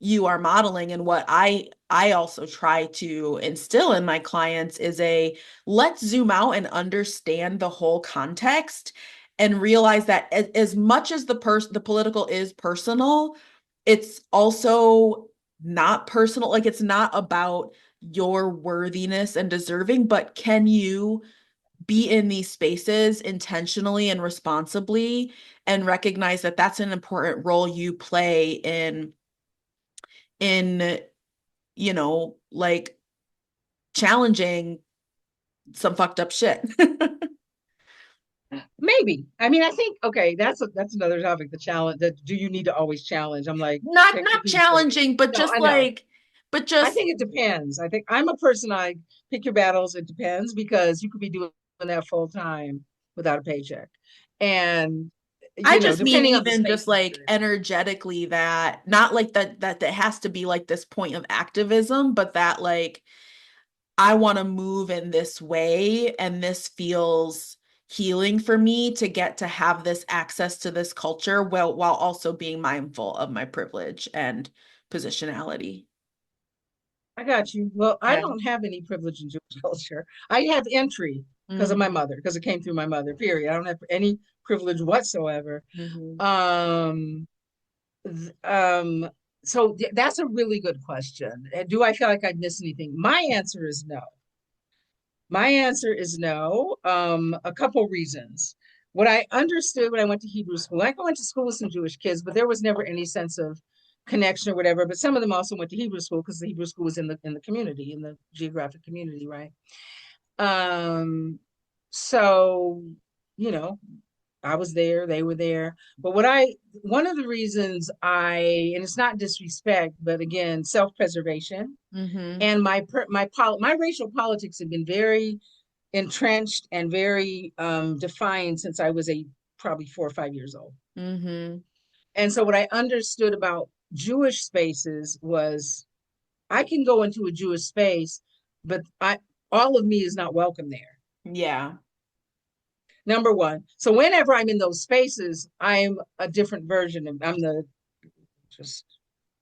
you are modeling and what I also try to instill in my clients is a let's zoom out and understand the whole context and realize that as much as the political is personal, it's also not personal. Like it's not about your worthiness and deserving, but can you be in these spaces intentionally and responsibly and recognize that that's an important role you play in like challenging some fucked up shit. Maybe. I mean, I think okay, that's another topic. The challenge that do you need to always challenge? I'm like, Not technically, challenging, but no, just I know. like, but I just think it depends. I think I'm a person, I pick your battles. It depends because you could be doing that full time without a paycheck. And, I just mean depending on the even space just that like you're in. energetically, that not like that has to be like this point of activism, but that like I want to move in this way and this feels healing for me to get to have this access to this culture while also being mindful of my privilege and positionality. I got you. Well, I Yeah. don't have any privilege in Jewish culture. I have entry because of my Hmm. mother, because it came through my mother, period. I don't have any privilege whatsoever. Hmm. Um, so that's a really good question. Do I feel like I'd miss anything? My answer is no. My answer is no. A couple reasons. What I understood when I went to Hebrew school, I went to school with some Jewish kids, but there was never any sense of connection or whatever. But some of them also went to Hebrew school because the Hebrew school was in the community, in the geographic community, right? Um, so you know, I was there, they were there. But one of the reasons and it's not disrespect, but again, self-preservation Hmm. and my racial politics have been very entrenched and very defined since I was probably 4 or 5 years old. Hmm. And so what I understood about Jewish spaces was I can go into a Jewish space, but I all of me is not welcome there. Yeah. Number one. So whenever I'm in those spaces, I'm a different version of I'm the just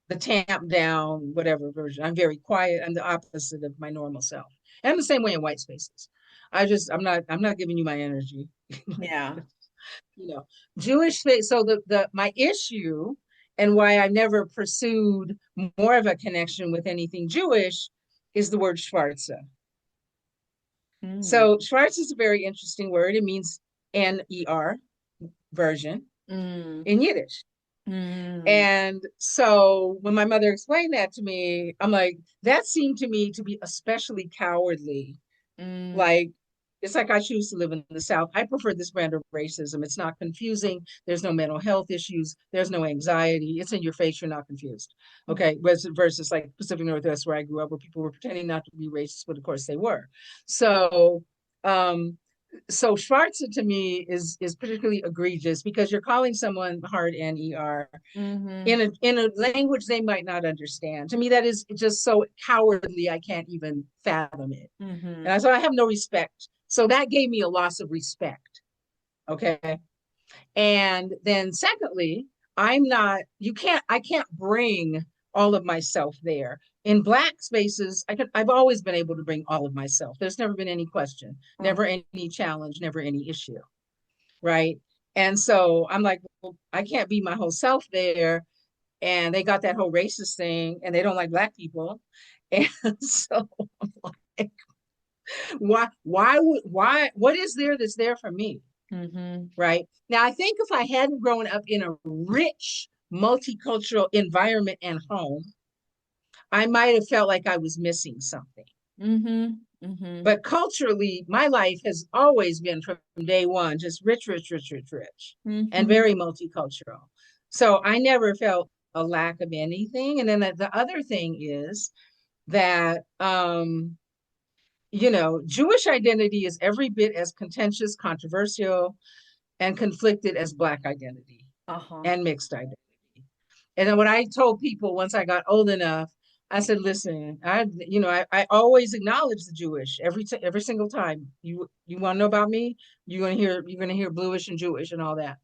the tamp down, whatever version. I'm very quiet. I'm the opposite of my normal self. And I'm the same way in white spaces. I'm not giving you my energy. Yeah. you know, Jewish space. So the my issue and why I never pursued more of a connection with anything Jewish is the word Schwarze. Mm. So Schwarz is a very interesting word. It means Ner version Mm. in Yiddish. Mm. And so when my mother explained that to me, I'm like, that seemed to me to be especially cowardly. Mm. Like, it's like I choose to live in the South. I prefer this brand of racism. It's not confusing. There's no mental health issues. There's no anxiety. It's in your face. You're not confused. Okay. Versus like Pacific Northwest, where I grew up, where people were pretending not to be racist, but of course they were. So, um, so Schwarzer to me is particularly egregious because you're calling someone hard Ner Mm-hmm. in a language they might not understand. To me, that is just so cowardly. I can't even fathom it. Mm-hmm. And so I have no respect. So that gave me a loss of respect. Okay. And then secondly, I can't bring all of myself there. In Black spaces, I've always been able to bring all of myself. There's never been any question, never any challenge, never any issue. Right. And so I'm like, well, I can't be my whole self there. And they got that whole racist thing and they don't like Black people. And so I'm like, what is there that's there for me? Mm-hmm. Right. Now, I think if I hadn't grown up in a rich multicultural environment and home, I might have felt like I was missing something. Mm-hmm. Mm-hmm. But culturally, my life has always been from day one just rich, rich, rich, rich, rich, and Mm-hmm. very multicultural. So I never felt a lack of anything. And then the other thing is that Jewish identity is every bit as contentious, controversial, and conflicted as Black identity Uh-huh. and mixed identity. And then what I told people once I got old enough, I said, listen, I always acknowledge the Jewish every single time. You want to know about me? You're gonna hear bluish and Jewish and all that.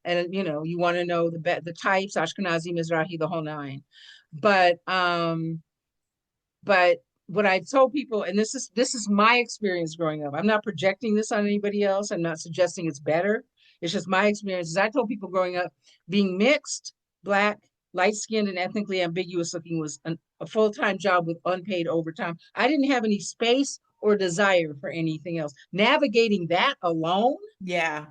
And you want to know the types, Ashkenazi, Mizrahi, the whole nine. But what I told people, and this is my experience growing up. I'm not projecting this on anybody else. I'm not suggesting it's better. It's just my experiences. I told people growing up, being mixed, Black, light skinned, and ethnically ambiguous looking was a full time job with unpaid overtime. I didn't have any space or desire for anything else. Navigating that alone, Yeah.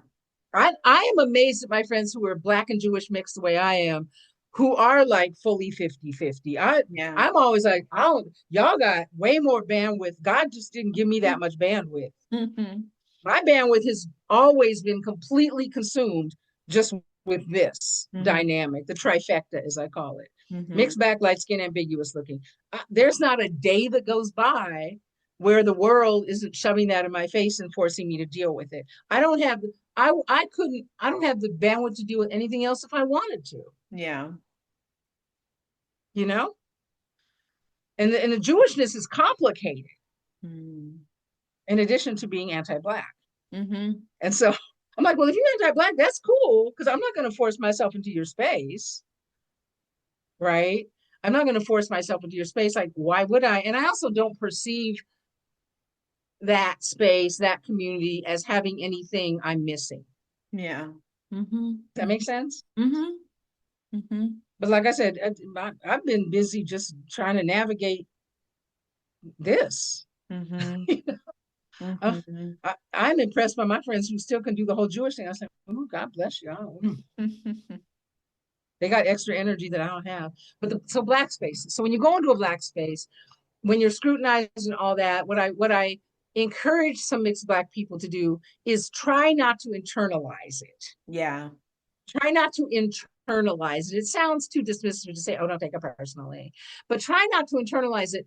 I am amazed at my friends who are Black and Jewish mixed the way I am, who are like fully 50-50. Yeah. I'm always like, I don't, y'all got way more bandwidth. God just didn't give me that much bandwidth. Mm-hmm. My bandwidth has always been completely consumed just with this Mm-hmm. dynamic, the trifecta, as I call it. Mm-hmm. Mixed back, light skin, ambiguous looking. There's not a day that goes by where the world isn't shoving that in my face and forcing me to deal with it. I don't have I don't have the bandwidth to deal with anything else if I wanted to, Yeah. you know? And the Jewishness is complicated Mm-hmm. in addition to being anti-Black. Mm-hmm. And so I'm like, well, if you're anti-Black, that's cool, because I'm not going to force myself into your space, right? I'm not going to force myself into your space. Like, why would I? And I also don't perceive that space, that community as having anything I'm missing. Yeah. Mm-hmm. Does that make sense? Mm-hmm. Mm-hmm. But like I said, I've been busy just trying to navigate this. Mm-hmm. Mm-hmm. I'm impressed by my friends who still can do the whole Jewish thing. I said, oh, God bless you. They got extra energy that I don't have. So Black spaces. So when you go into a Black space, when you're scrutinizing all that, what I encourage some mixed Black people to do is try not to internalize it. Yeah. Try not to internalize it. It sounds too dismissive to say, oh, don't take it personally, but try not to internalize it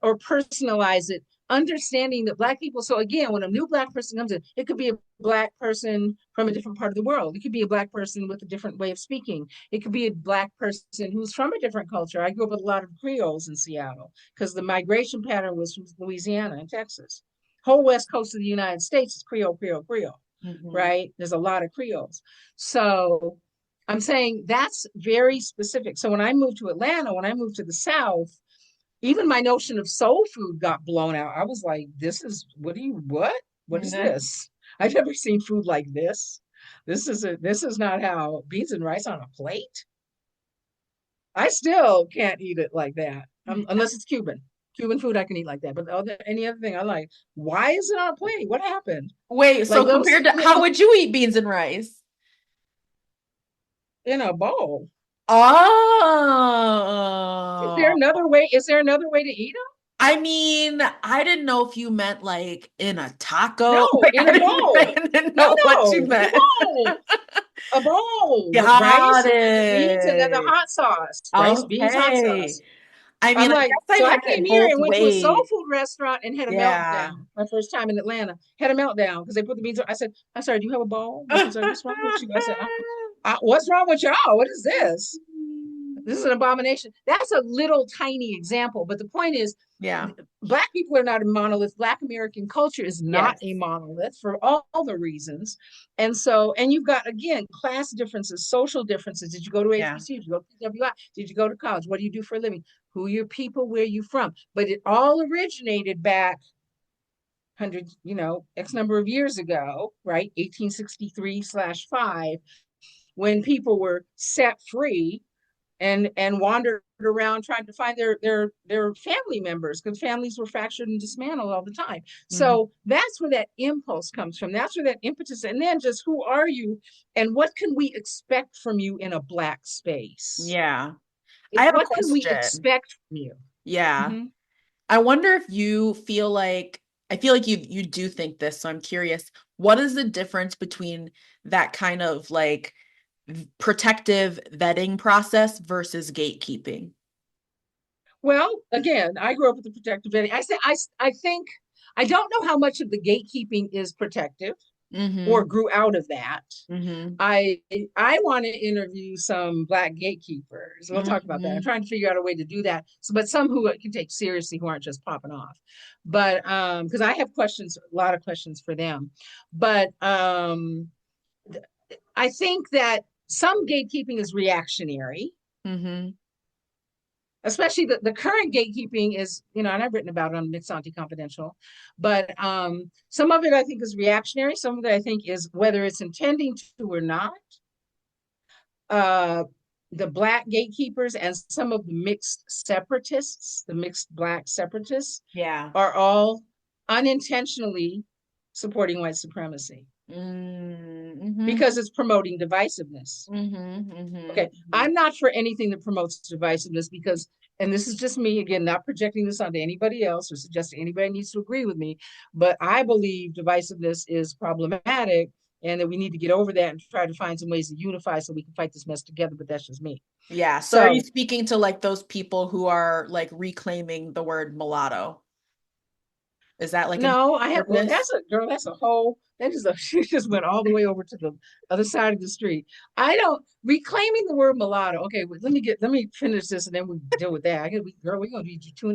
or personalize it, understanding that Black people. So again, when a new Black person comes in, it could be a Black person from a different part of the world. It could be a Black person with a different way of speaking. It could be a Black person who's from a different culture. I grew up with a lot of Creoles in Seattle because the migration pattern was from Louisiana and Texas. Whole west coast of the United States is Creole, Creole, Creole, Mm-hmm. right? There's a lot of Creoles. So I'm saying that's very specific. So when I moved to Atlanta, when I moved to the South, even my notion of soul food got blown out. I was like, this is what? What is Mm-hmm. this? I've never seen food like this. This is not how beans and rice on a plate. I still can't eat it like that. Unless it's Cuban. Cuban food I can eat like that. But any other thing I like, why is it on a plate? What happened? Wait, Like so those compared to how would you eat beans and rice? in a bowl. Oh, Is there another way to eat them? I mean, I didn't know if you meant like in a taco. No, Like, in I a didn't, bowl. I didn't No, know what you no, in a meant. bowl. A bowl with rice Got and the beans and then the it. hot sauce. Rice, beans, hot Okay. sauce. I mean, I'm I like, guess so I've I had came it here both and went to a soul ways. food restaurant and had a Yeah. meltdown. My first time in Atlanta, had a meltdown because they put the beans on. I said, I'm sorry, do you have a bowl? My friend's like, what's wrong with you? I said, what's wrong with y'all? What is this? This is an abomination. That's a little tiny example. But the point is, Yeah. Black people are not a monolith. Black American culture is not Yes. a monolith for all the reasons. And you've got, again, class differences, social differences. Did you go to Yeah. HBCU? Did you go to PWI? Did you go to college? What do you do for a living? Who are your people? Where are you from? But it all originated back 100, X number of years ago, right? 1863/5, when people were set free and wandered around trying to find their family members because families were fractured and dismantled all the time. Mhm. So that's where that impulse comes from. That's where that impetus, and then just who are you and what can we expect from you in a Black space? Yeah. I It's have a what can we question. expect from you? Yeah. Mm-hmm. I wonder if you feel like I feel like you do think this, so I'm curious. What is the difference between that kind of like protective vetting process versus gatekeeping? Well, again, I grew up with the protective vetting. I think I don't know how much of the gatekeeping is protective or Mm-hmm. grew out of that. Mm-hmm. I I want to interview some Black gatekeepers. We'll talk about that. I'm Mm-hmm. trying to figure out a way to do that. So, but some who can take seriously, who aren't just popping off. But because I have questions, a lot of questions for them. But I think that some gatekeeping is reactionary, Mm-hmm. especially the current gatekeeping is, and I've written about it on Mixed Auntie Confidential, but some of it I think is reactionary. Some of it I think is, whether it's intending to or not, uh, the Black gatekeepers and some of the mixed separatists, the mixed Black separatists, Yeah. are all unintentionally supporting white supremacy Mm-hmm. because it's promoting divisiveness. Mm-hmm. Okay, Mm-hmm. I'm not for anything that promotes divisiveness because, and this is just me again, not projecting this onto anybody else or suggesting anybody needs to agree with me, but I believe divisiveness is problematic and that we need to get over that and try to find some ways to unify so we can fight this mess together. But that's just me. Yeah. So are you So speaking to like those people who are like reclaiming the word mulatto? Is that like an no, I have. Well, purpose? that's a girl. That's a whole. That is a. She just went all the way over to the other side of the street. I don't reclaiming the word mulatto. Okay, wait, let me finish this and then we deal with that. Girl, we're gonna do two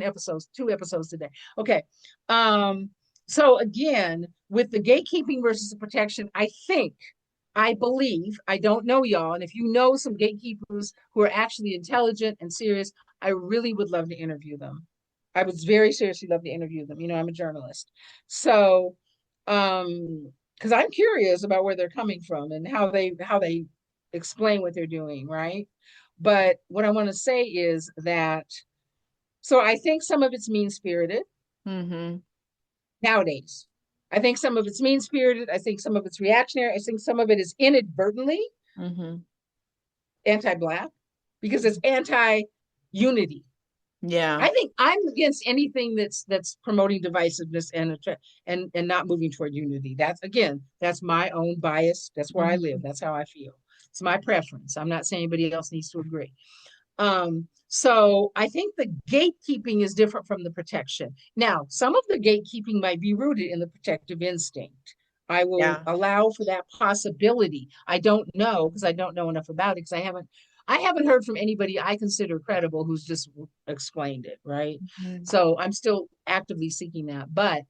episodes today. Okay. Um. So again, with the gatekeeping versus the protection, I believe, I don't know y'all, and if you know some gatekeepers who are actually intelligent and serious, I really would love to interview them. I would very seriously love to interview them. I'm a journalist. So, because I'm curious about where they're coming from and how they explain what they're doing, right? But what I want to say is that, so I think some of it's mean spirited Mm-hmm. nowadays. I think some of it's mean spirited. I think some of it's reactionary. I think some of it is inadvertently Mm-hmm. anti-Black because it's anti-unity. Yeah. I think I'm against anything that's promoting divisiveness and not moving toward unity. That's my own bias. That's where I live. Mm-hmm. That's how I feel. It's my preference. I'm not saying anybody else needs to agree. So I think the gatekeeping is different from the protection. Now, some of the gatekeeping might be rooted in the protective instinct. I will Yeah. allow for that possibility. I don't know because I don't know enough about it because I haven't heard from anybody I consider credible who's just explained it, right? Mm-hmm. So I'm still actively seeking that. But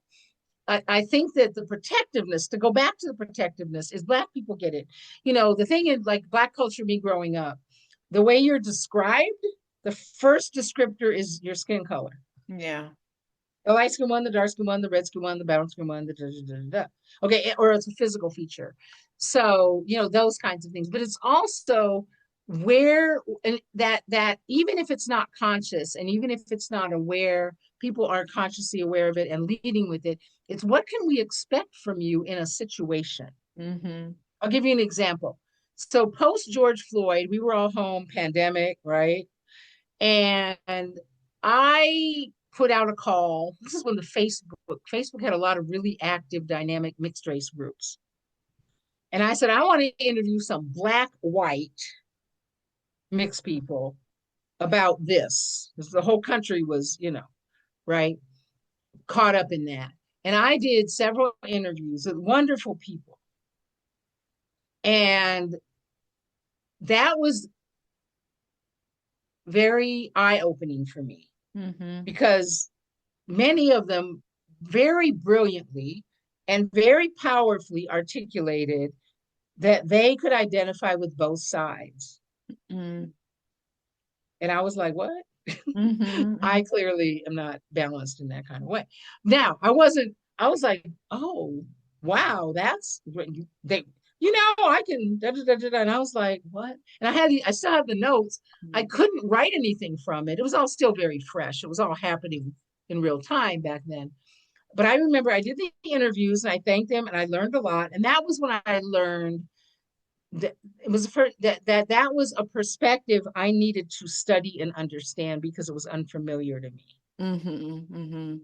I think that the protectiveness, to go back to the protectiveness, is Black people get it. The thing is, like Black culture, me growing up, the way you're described, the first descriptor is your skin color. Yeah. The light skin one, the dark skin one, the red skin one, the brown skin one, the da, da, da, da. Okay, or it's a physical feature. So, those kinds of things. But it's also where, and that even if it's not conscious and even if it's not aware, people aren't consciously aware of it and leading with it. It's what can we expect from you in a situation? Mm-hmm. I'll give you an example. So post George Floyd, we were all home, pandemic, right? And I put out a call. This is when the Facebook had a lot of really active, dynamic mixed race groups. And I said, I want to interview some Black, white mixed people about this. Because the whole country was, right, caught up in that. And I did several interviews with wonderful people. And that was very eye-opening for me Mm-hmm. because many of them very brilliantly and very powerfully articulated that they could identify with both sides. Mm-hmm. And I was like, what? Mm-hmm. I clearly am not balanced in that kind of way. Now, I was like, oh, wow, that's they, I can, da, da, da, da, da. And I was like, what? And I still have the notes. I couldn't write anything from it. It was all still very fresh. It was all happening in real time back then. But I remember I did the interviews and I thanked them and I learned a lot. And that was when I learned that it was that was a perspective I needed to study and understand because it was unfamiliar to me. Mm-hmm. Mm-hmm.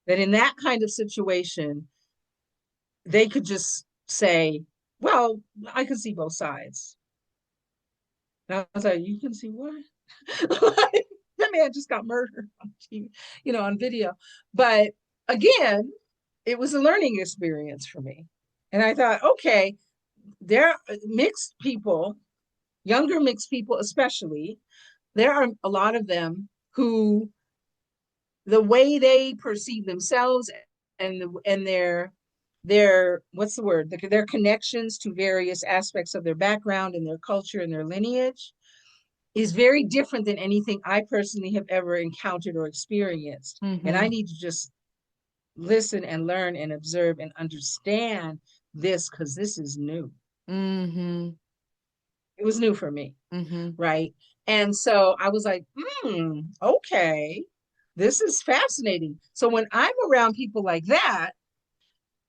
That in that kind of situation, they could just say, well, I can see both sides. And I was like, you can see what? Like, that man just got murdered on TV, on video. But again, it was a learning experience for me. And I thought, okay, there are mixed people, younger mixed people especially, there are a lot of them who the way they perceive themselves and their what's the word, their connections to various aspects of their background and their culture and their lineage is very different than anything I personally have ever encountered or experienced. And I Mm-hmm. need to just listen and learn and observe and understand this because this is new. Mm-hmm. It was new for me, Mm-hmm. right? And so I was like, okay, this is fascinating. So when I'm around people like that,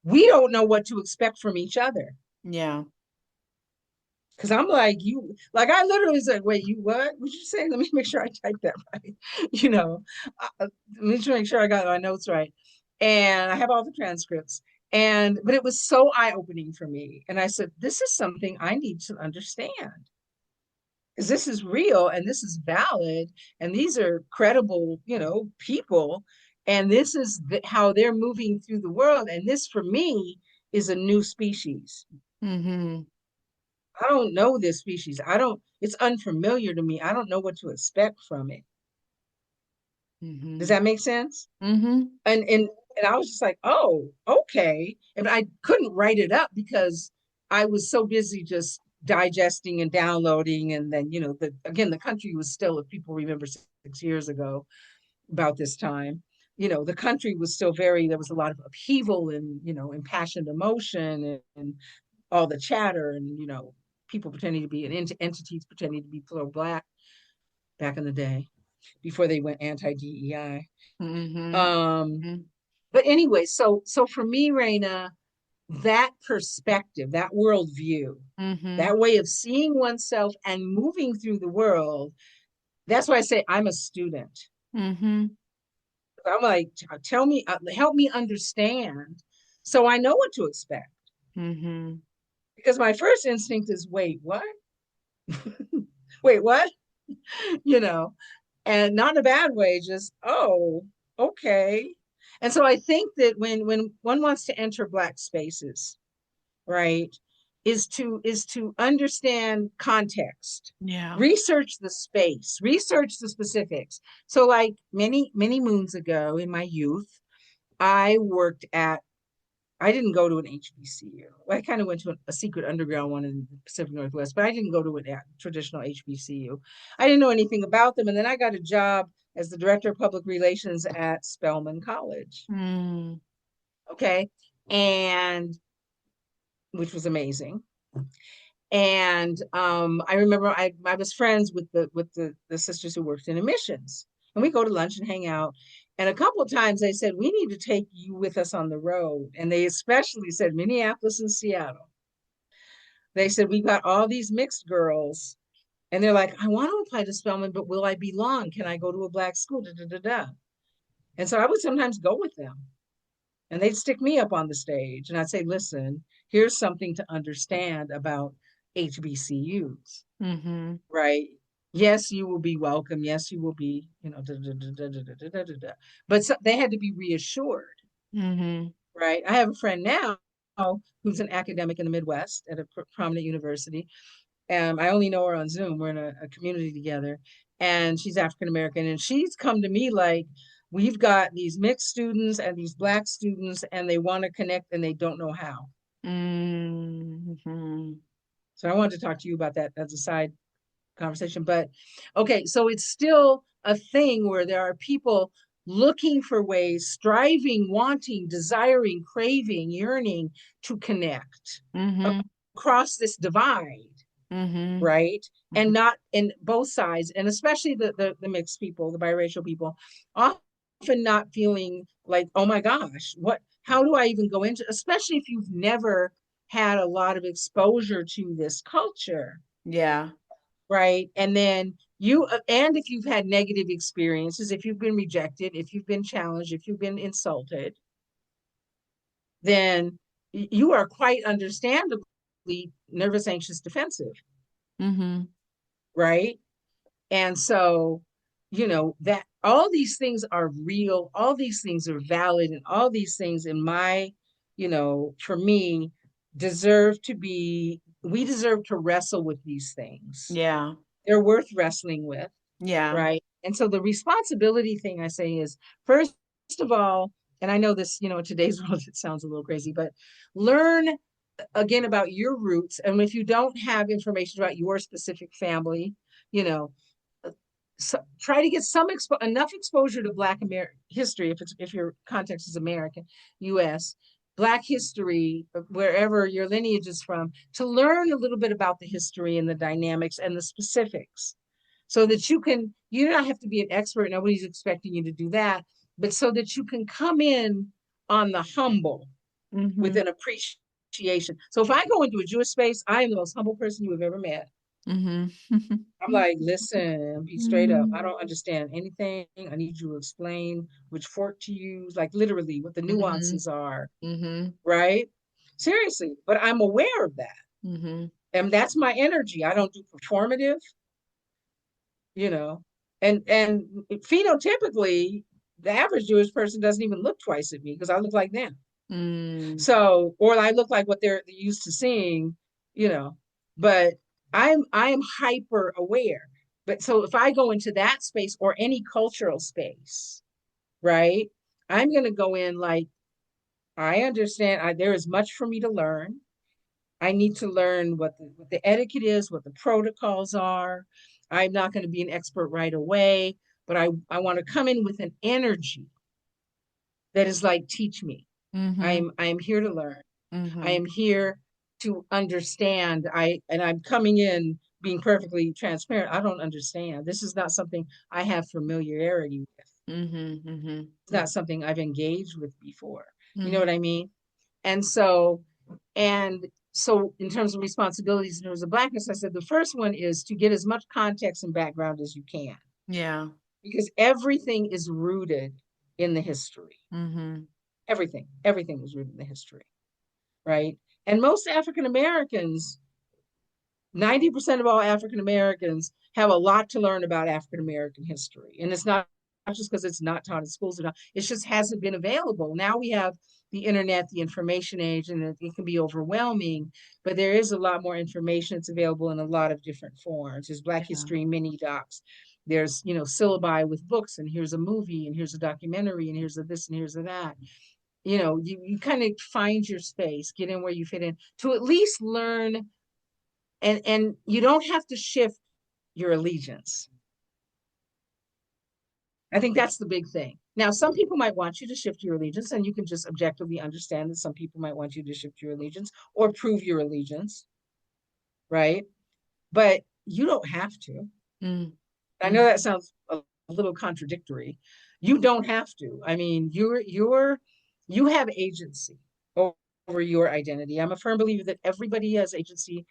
we don't know what to expect from each other. Yeah. Cause I'm like, you like I literally said, wait, you what? Would you say? Let me make sure I typed that right. You know, let me just make sure I got my notes right. And I have all the transcripts. And but it was so eye-opening for me. And I said, this is something I need to understand. Because this is real and this is valid, and these are credible, people. And this is how they're moving through the world. And this for me is a new species. Mm-hmm. I don't know this species. I don't, it's unfamiliar to me. I don't know what to expect from it. Does Mm-hmm. that make sense? Mm-hmm. And I was just like, oh, okay. And I couldn't write it up because I was so busy just digesting and downloading. And then, the country was still, if people remember 6 years ago about this time, the country was still there was a lot of upheaval and, impassioned emotion and all the chatter and people pretending to be entities pretending to be pro-black back in the day before they went anti-DEI. Mm-hmm. um but anyway, so for me, Raina, that perspective, that worldview, Mm-hmm. that way of seeing oneself and moving through the world, that's why I say I'm a student. Mm-hmm. I'm like, tell me, help me understand so I know what to expect, Mm-hmm. because my first instinct is, wait, what? Wait, what? you know, and not in a bad way, just, oh, okay. And so I think that when one wants to enter Black spaces, right, is to understand context, Yeah. research the space, research the specifics. So like many, many moons ago in my youth, I worked at I didn't go to an HBCU. I kind of went to a secret underground one in the Pacific Northwest, but I didn't go to a traditional HBCU. I didn't know anything about them. And then I got a job as the director of public relations at Spelman College. Mm. Okay. And which was amazing. And I remember I was friends with the sisters who worked in admissions, and we go to lunch and hang out. And a couple of times they said, we need to take you with us on the road. And they especially said Minneapolis and Seattle. They said, we've got all these mixed girls. And they're like, I want to apply to Spelman, but will I belong? Can I go to a Black school? Da, da, da, da. And so I would sometimes go with them. And they'd stick me up on the stage. And I'd say, listen, here's something to understand about HBCUs, Mm-hmm. right? Yes, you will be welcome. Yes, you will be, da, da, da, da, da, da, da, da, da. But so they had to be reassured, Mm-hmm. right? I have a friend now who's an academic in the Midwest at a prominent university. I only know her on Zoom. We're in a community together, and she's African American, and she's come to me like, we've got these mixed students and these Black students, and they want to connect and they don't know how. Mm-hmm. So I wanted to talk to you about that as a side conversation. But okay, so it's still a thing where there are people looking for ways, striving, wanting, desiring, craving, yearning to connect Mm-hmm. across this divide, Mm-hmm. right? And not in both sides, and especially the mixed people, the biracial people, often not feeling like, oh my gosh, how do I even go into, especially if you've never had a lot of exposure to this culture, Yeah. right? And if you've had negative experiences, if you've been rejected, if you've been challenged, if you've been insulted, then you are quite understandably nervous, anxious, defensive, Mm-hmm. right? And so, that all these things are real, all these things are valid, and all these things in my, for me, we deserve to wrestle with these things. Yeah. They're worth wrestling with, Yeah. right? And so the responsibility thing I say is, first of all, and I know this, in today's world, it sounds a little crazy, but learn again about your roots. And if you don't have information about your specific family, you know, so try to get enough exposure to Black American history, if your context is American, U.S. Black history, wherever your lineage is from, to learn a little bit about the history and the dynamics and the specifics, so that you don't have to be an expert. Nobody's expecting you to do that, but so that you can come in on the humble with Mm-hmm. an appreciation. So if I go into a Jewish space, I am the most humble person you have ever met. Mm-hmm. I'm like, listen, be straight up. I don't understand anything. I need you to explain which fork to use, like literally what the Mm-hmm. nuances are, Mm-hmm. right? Seriously, but I'm aware of that. Mm-hmm. And that's my energy. I don't do performative, you know. And phenotypically, the average Jewish person doesn't even look twice at me because I look like them. Mm. So, or I look like what they're used to seeing, you know. But I'm hyper aware. But so if I go into that space or any cultural space, right, I'm going to go in like, I understand there is much for me to learn. I need to learn what the etiquette is, what the protocols are. I'm not going to be an expert right away, but I want to come in with an energy that is like, teach me. Mm-hmm. I am here to learn. I Mm-hmm. am here to understand. I'm coming in being perfectly transparent. I don't understand. This is not something I have familiarity with. Mm-hmm. It's not something I've engaged with before. You know Mm-hmm. what I mean? And so, and so in terms of responsibilities, in terms of Blackness, I said the first one is to get as much context and background as you can, Yeah. because everything is rooted in the history. Mm-hmm. Everything is rooted in the history, right? And most African Americans, 90% of all African Americans have a lot to learn about African American history. And it's not just because it's not taught in schools or not, it just hasn't been available. Now we have the internet, the information age, and it can be overwhelming, but there is a lot more information that's available in a lot of different forms. There's Black Yeah. History mini docs. There's, syllabi with books, and here's a movie, and here's a documentary, and here's a this, and here's a that. You kind of find your space, get in where you fit in, to at least learn. And you don't have to shift your allegiance. I think that's the big thing. Now, some people might want you to shift your allegiance, and you can just objectively understand that some people might want you to shift your allegiance or prove your allegiance, right? But you don't have to. I know Mm-hmm. that sounds a little contradictory. You don't have to. I mean, you have agency over your identity. I'm a firm believer that everybody has agency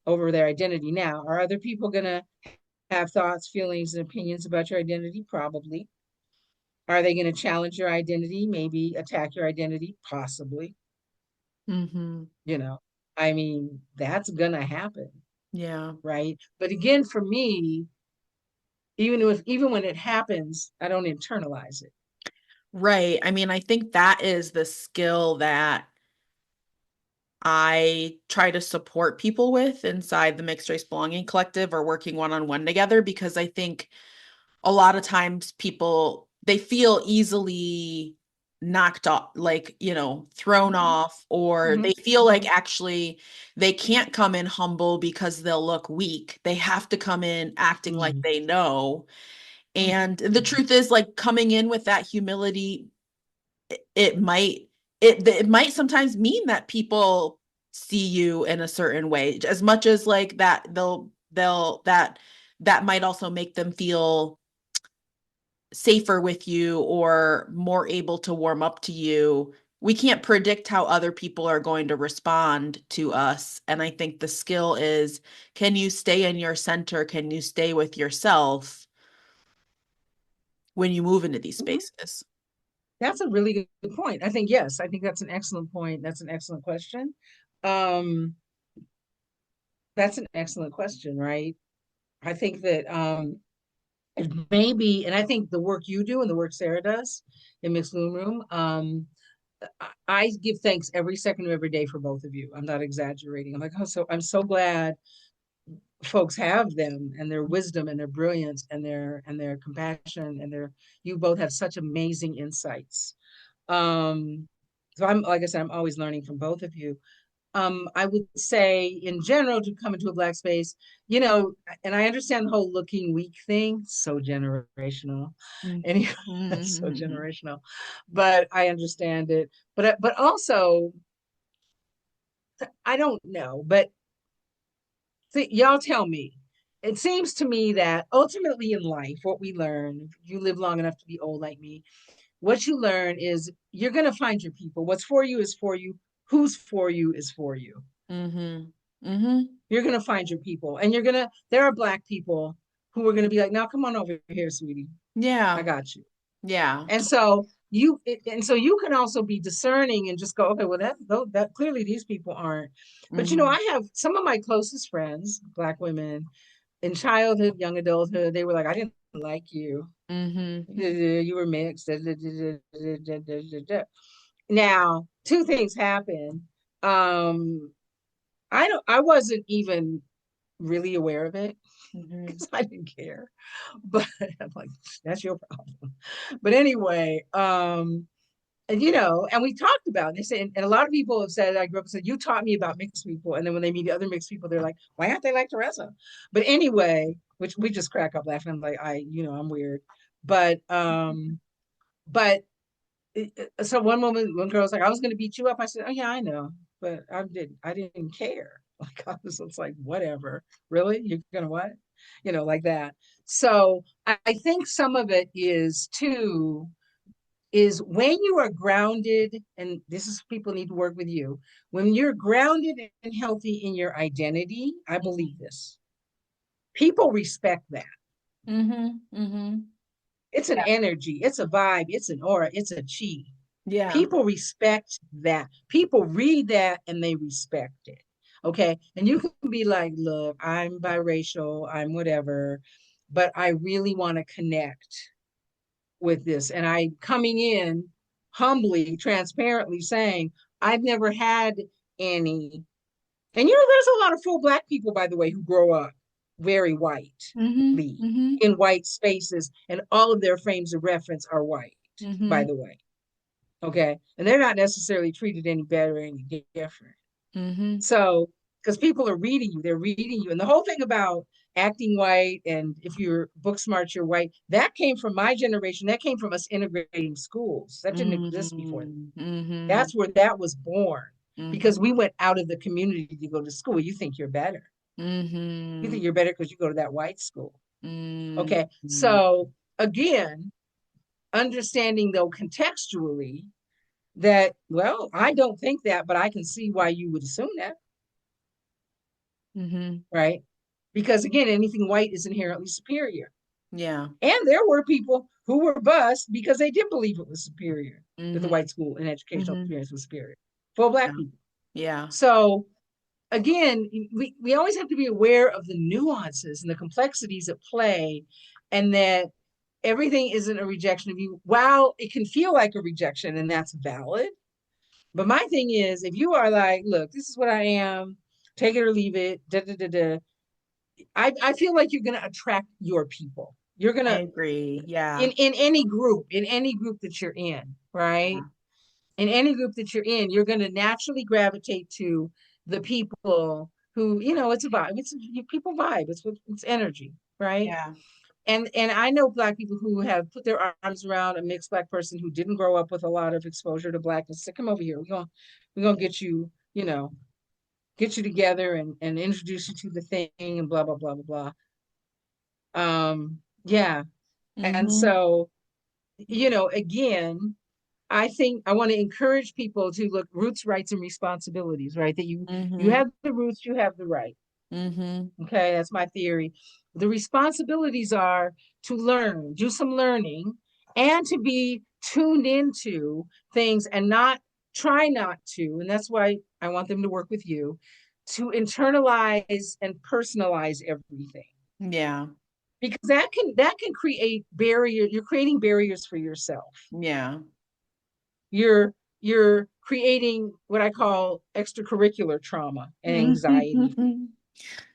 over their identity. Now, are other people going to have thoughts, feelings, and opinions about your identity? Probably. Are they going to challenge your identity? Maybe attack your identity? Possibly. Mm-hmm. You know, I mean, that's going to happen, Yeah. right? But again, for me, even when it happens, I don't internalize it. Right. I mean, I think that is the skill that I try to support people with inside the Mixed Race Belonging Collective or working one-on-one together, because I think a lot of times people they feel easily knocked off, like, thrown Mhm, off, or mhm, they feel like mhm, actually they can't come in humble because they'll look weak. They have to come in acting like mhm, they know. mhm, And the truth is, like, coming in with that humility, it might it might sometimes mean that people see you in a certain way, as much as like that they'll that might also make them feel safer with you or more able to warm up to you. We can't predict how other people are going to respond to us. And I think the skill is, can you stay in your center? Can you stay with yourself when you move into these mhm. spaces? That's a really good point. I think, yes, I think that's an excellent point. That's an excellent question. Um, that's an excellent question, right? I think that And maybe, and I think the work you do and the work Sarah does in Mixed Loom Room, I give thanks every second of every day for both of you. I'm not exaggerating. I'm like, oh, so I'm so glad folks have them and their wisdom and their brilliance and their compassion and their, you both have such amazing insights. So I'm, like I said, I'm always learning from both of you. I would say in general to come into a Black space, you know, and I understand the whole looking weak thing, so generational. Anyway, that's so Mm-hmm. generational, but I understand it. But also, I don't know, but y'all tell me. It seems to me that ultimately in life, what we learn, if you live long enough to be old like me, what you learn is you're going to find your people. What's for you is for you. Who's for you is for you. Mm-hmm. Mm-hmm. You're going to find your people. And you're going to, there are Black people who are going to be like, now come on over here, sweetie. I Yeah. got you. Yeah. And so and so you can also be discerning and just go, okay, well, that clearly these people aren't. But, you know, Mm-hmm. I have some of my closest friends, Black women, in childhood, young adulthood, they were like, I didn't like you. Mm-hmm. You were mixed. Now, two things happen. Um, I wasn't even really aware of it Mm-hmm. because I didn't care. But I'm like, that's your problem. But anyway, and you know, and we talked about it. They said, and a lot of people have said, I grew up and said, you taught me about mixed people. And then when they meet the other mixed people, they're like, why aren't they like TaRessa? But anyway, which we just crack up laughing. I'm like, I'm weird. But but so one moment, one girl's like, I was gonna beat you up. I said, oh yeah, I know, but I didn't care. Like I was just like, whatever. Really? You're gonna what? You know, like that. So I think some of it is too, is when you are grounded, and this is people need to work with you, when you're grounded and healthy in your identity, I believe this. People respect that. Mm-hmm. Mm-hmm. It's an Yeah. energy, it's a vibe, it's an aura, it's a chi. Yeah. People respect that. People read that and they respect it. Okay. And you can be like, look, I'm biracial, I'm whatever, but I really want to connect with this. And I coming in humbly, transparently saying, I've never had any. And you know, there's a lot of full Black people, by the way, who grow up very Mm-hmm. whitely Mm-hmm. in white spaces, and all of their frames of reference are white, by Mm-hmm. the way. Okay. And they're not necessarily treated any better or any different. Mm-hmm. So, because people are reading you, they're reading you. And the whole thing about acting white and if you're book smart, you're white, that came from my generation. That came from us integrating schools. That didn't exist before. Mm-hmm. That's where that was born Mm-hmm. because we went out of the community to go to school. You think you're better. You Mm-hmm. think you're better because you go to that white school. Okay. Mm-hmm. So, again, understanding though contextually that, well, I don't think that, but I can see why you would assume that, Mm-hmm. right? Because again, anything white is inherently superior. Yeah. And there were people who were bused because they did believe it was superior, that the Mm-hmm. white school and educational Mm-hmm. experience was superior for Black Yeah. people. Yeah. So again, we always have to be aware of the nuances and the complexities at play, and that everything isn't a rejection of you. While it can feel like a rejection, and that's valid. But my thing is, if you are like, look, this is what I am, take it or leave it, da da da da. I feel like you're gonna attract your people. You're I gonna agree. Yeah. in any group that you're in, right? Yeah. In any group that you're in, you're gonna naturally gravitate to the people who, you know, it's a vibe. It's people vibe. It's energy, right? Yeah. And I know Black people who have put their arms around a mixed Black person who didn't grow up with a lot of exposure to Blackness. Say, come over here. We're gonna get you, you know, get you together and introduce you to the thing and blah blah blah blah blah. Yeah. And Mm-hmm. so, you know, again, I think I want to encourage people to look roots, rights, and responsibilities, right? That you Mm-hmm. have the roots, you have the right. Mm-hmm. Okay, that's my theory. The responsibilities are to learn, do some learning, and to be tuned into things and not try not to. And that's why I want them to work with you to internalize and personalize everything. Yeah. because that can create barrier. You're creating barriers for yourself. Yeah. You're creating what I call extracurricular trauma and anxiety.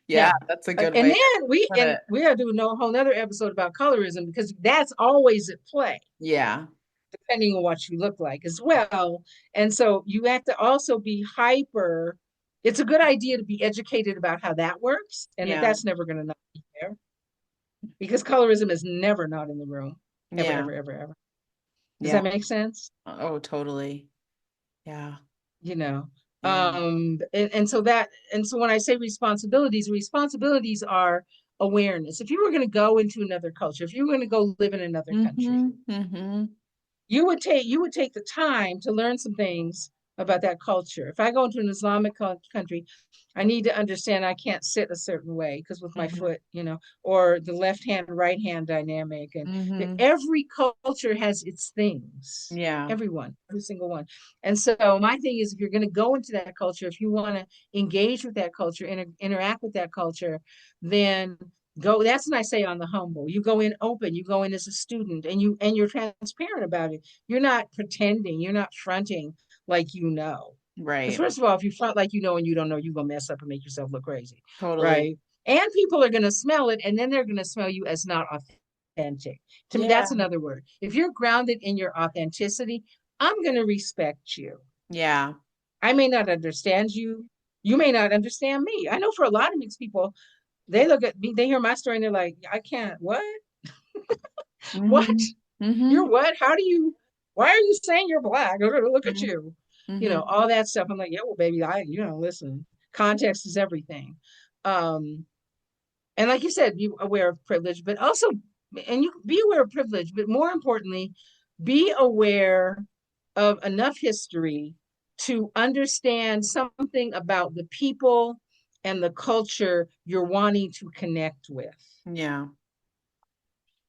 Yeah, Now, that's a good and way to then we put and it. we have to do a whole nother episode about colorism, because that's always at play, Yeah. depending on what you look like as well. And so you have to also be hyper. It's a good idea to be educated about how that works, and Yeah. that's never going to not be there, because colorism is never not in the room, ever, Yeah. ever, ever, ever. Does Yeah. that make sense? Oh, totally. Yeah. You know, Yeah. and so when I say responsibilities are awareness. If you were going to go into another culture, if you were going to go live in another country, Mm-hmm. Mm-hmm. you would take the time to learn some things about that culture. If I go into an Islamic country, I need to understand I can't sit a certain way because with my Mm-hmm. foot, or the left hand right hand dynamic, and Mm-hmm. every culture has its things. Yeah. Everyone, every single one. And so my thing is, if you're going to go into that culture, if you want to engage with that culture, interact with that culture, then go. That's when I say on the humble. You go in open, you go in as a student, and you're transparent about it. You're not pretending, you're not fronting like you know. Because Right. first of all, if you front like you know and you don't know, you're gonna mess up and make yourself look crazy. Totally. Right. And people are gonna smell it, and then they're gonna smell you as not authentic. To me, Yeah. that's another word. If you're grounded in your authenticity, I'm gonna respect you. Yeah. I may not understand you. You may not understand me. I know for a lot of mixed people, they look at me, they hear my story, and they're like, I can't, what? What? Mm-hmm. Mm-hmm. You're what? How do you, why are you saying you're black? Look at you. Mm-hmm. All that stuff. I'm like, yeah, well, baby, listen, context is everything. Um, and like you said, be aware of privilege, but also, and you be aware of privilege, but more importantly, be aware of enough history to understand something about the people and the culture you're wanting to connect with. Yeah.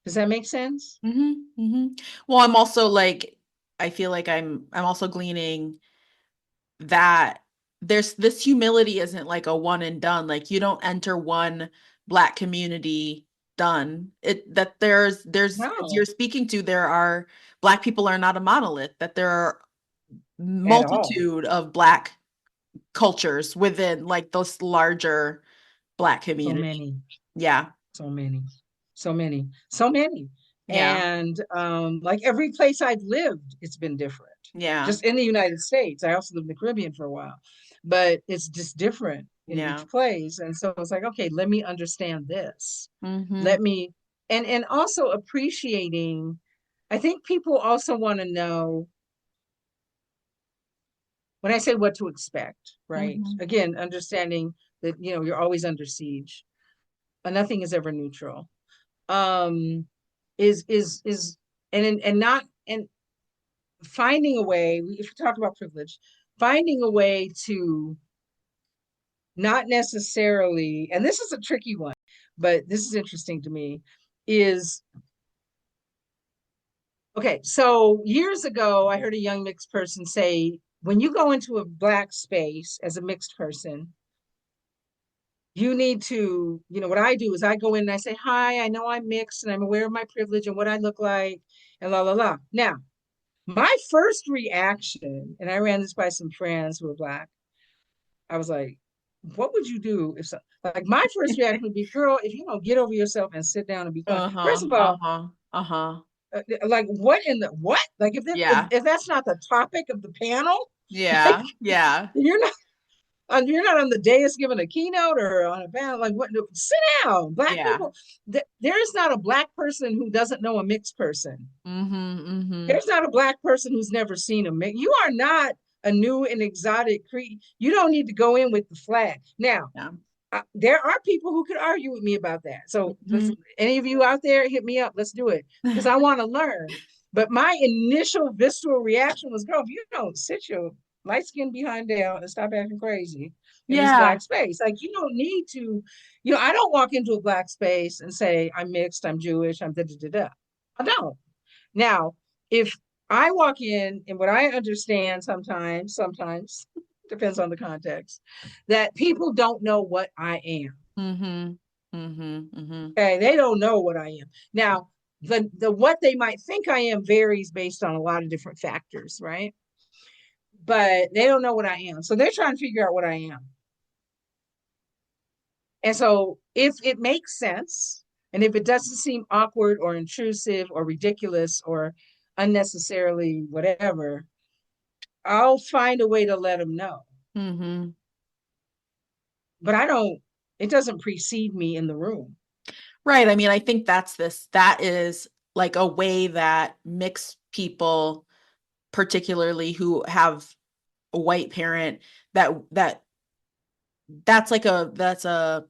Does that make sense? Mm-hmm. Mm-hmm. Well, I'm also like, I feel like I'm also gleaning that there's this humility isn't like a one and done. Like you don't enter one Black community done. It that there's as you're No, speaking to, there are Black people are not a monolith, that there are at all. multitude of Black cultures within like this larger Black So community. many. Yeah. So many, so many, so many. Yeah. And like every place I've lived, it's been different. Yeah. Just in the United States. I also lived in the Caribbean for a while, but it's just different in Yeah. each place. And so it's like, okay, let me understand this. Mm-hmm. Let me, and also appreciating, I think people also want to know, when I say what to expect, right? Mm-hmm. Again, understanding that, you're always under siege. Nothing is ever neutral. Um, is and not and finding a way, if we talk about privilege, finding a way to not necessarily, and this is a tricky one, but this is interesting to me, is okay. So years ago I heard a young mixed person say, when you go into a Black space as a mixed person, you need to, what I do is I go in and I say, hi, I know I'm mixed and I'm aware of my privilege and what I look like, and la la la. Now, my first reaction, and I ran this by some friends who were Black, I was like, what would you do if so, like my first reaction would be, girl, if you don't get over yourself and sit down and be quiet. Uh-huh. First of all, Uh-huh. Uh-huh. like what in the what? Like Yeah. if that's not the topic of the panel, like Yeah. Yeah. you're not you're not on the dais giving a keynote or on a panel. Like what? Sit down. Black Yeah. people. There is not a Black person who doesn't know a mixed person. Mm-hmm. Mm-hmm. There's not a Black person who's never seen a mix. You are not a new and exotic creature. You don't need to go in with the flag. Now, Yeah. there are people who could argue with me about that. So, Mm-hmm. any of you out there, hit me up. Let's do it because I want to learn. But my initial visceral reaction was, girl, if you don't sit your light skin behind down and stop acting crazy in this Yeah. Black space, like you don't need to, I don't walk into a Black space and say, I'm mixed, I'm Jewish, I'm da da da da. I don't. Now, if I walk in and what I understand sometimes depends on the context, that people don't know what I am. Mm-hmm. Mm-hmm. Okay, they don't know what I am. Now, the what they might think I am varies based on a lot of different factors, right? But they don't know what I am. So they're trying to figure out what I am. And so if it makes sense, and if it doesn't seem awkward or intrusive or ridiculous or unnecessarily whatever, I'll find a way to let them know. Mm-hmm. But I don't, it doesn't precede me in the room. Right. I mean, I think that is like a way that mixed people, particularly who have a white parent, that's like that's a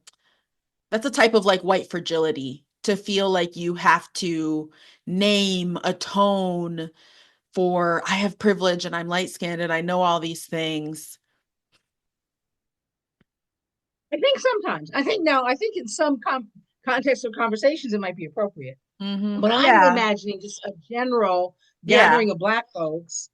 type of like white fragility to feel like you have to name, atone for I have privilege and I'm light skinned and I know all these things. I think sometimes, I think now, I think in some context of conversations, it might be appropriate. Mm-hmm. But I'm Yeah. imagining just a general Yeah. gathering of Black folks,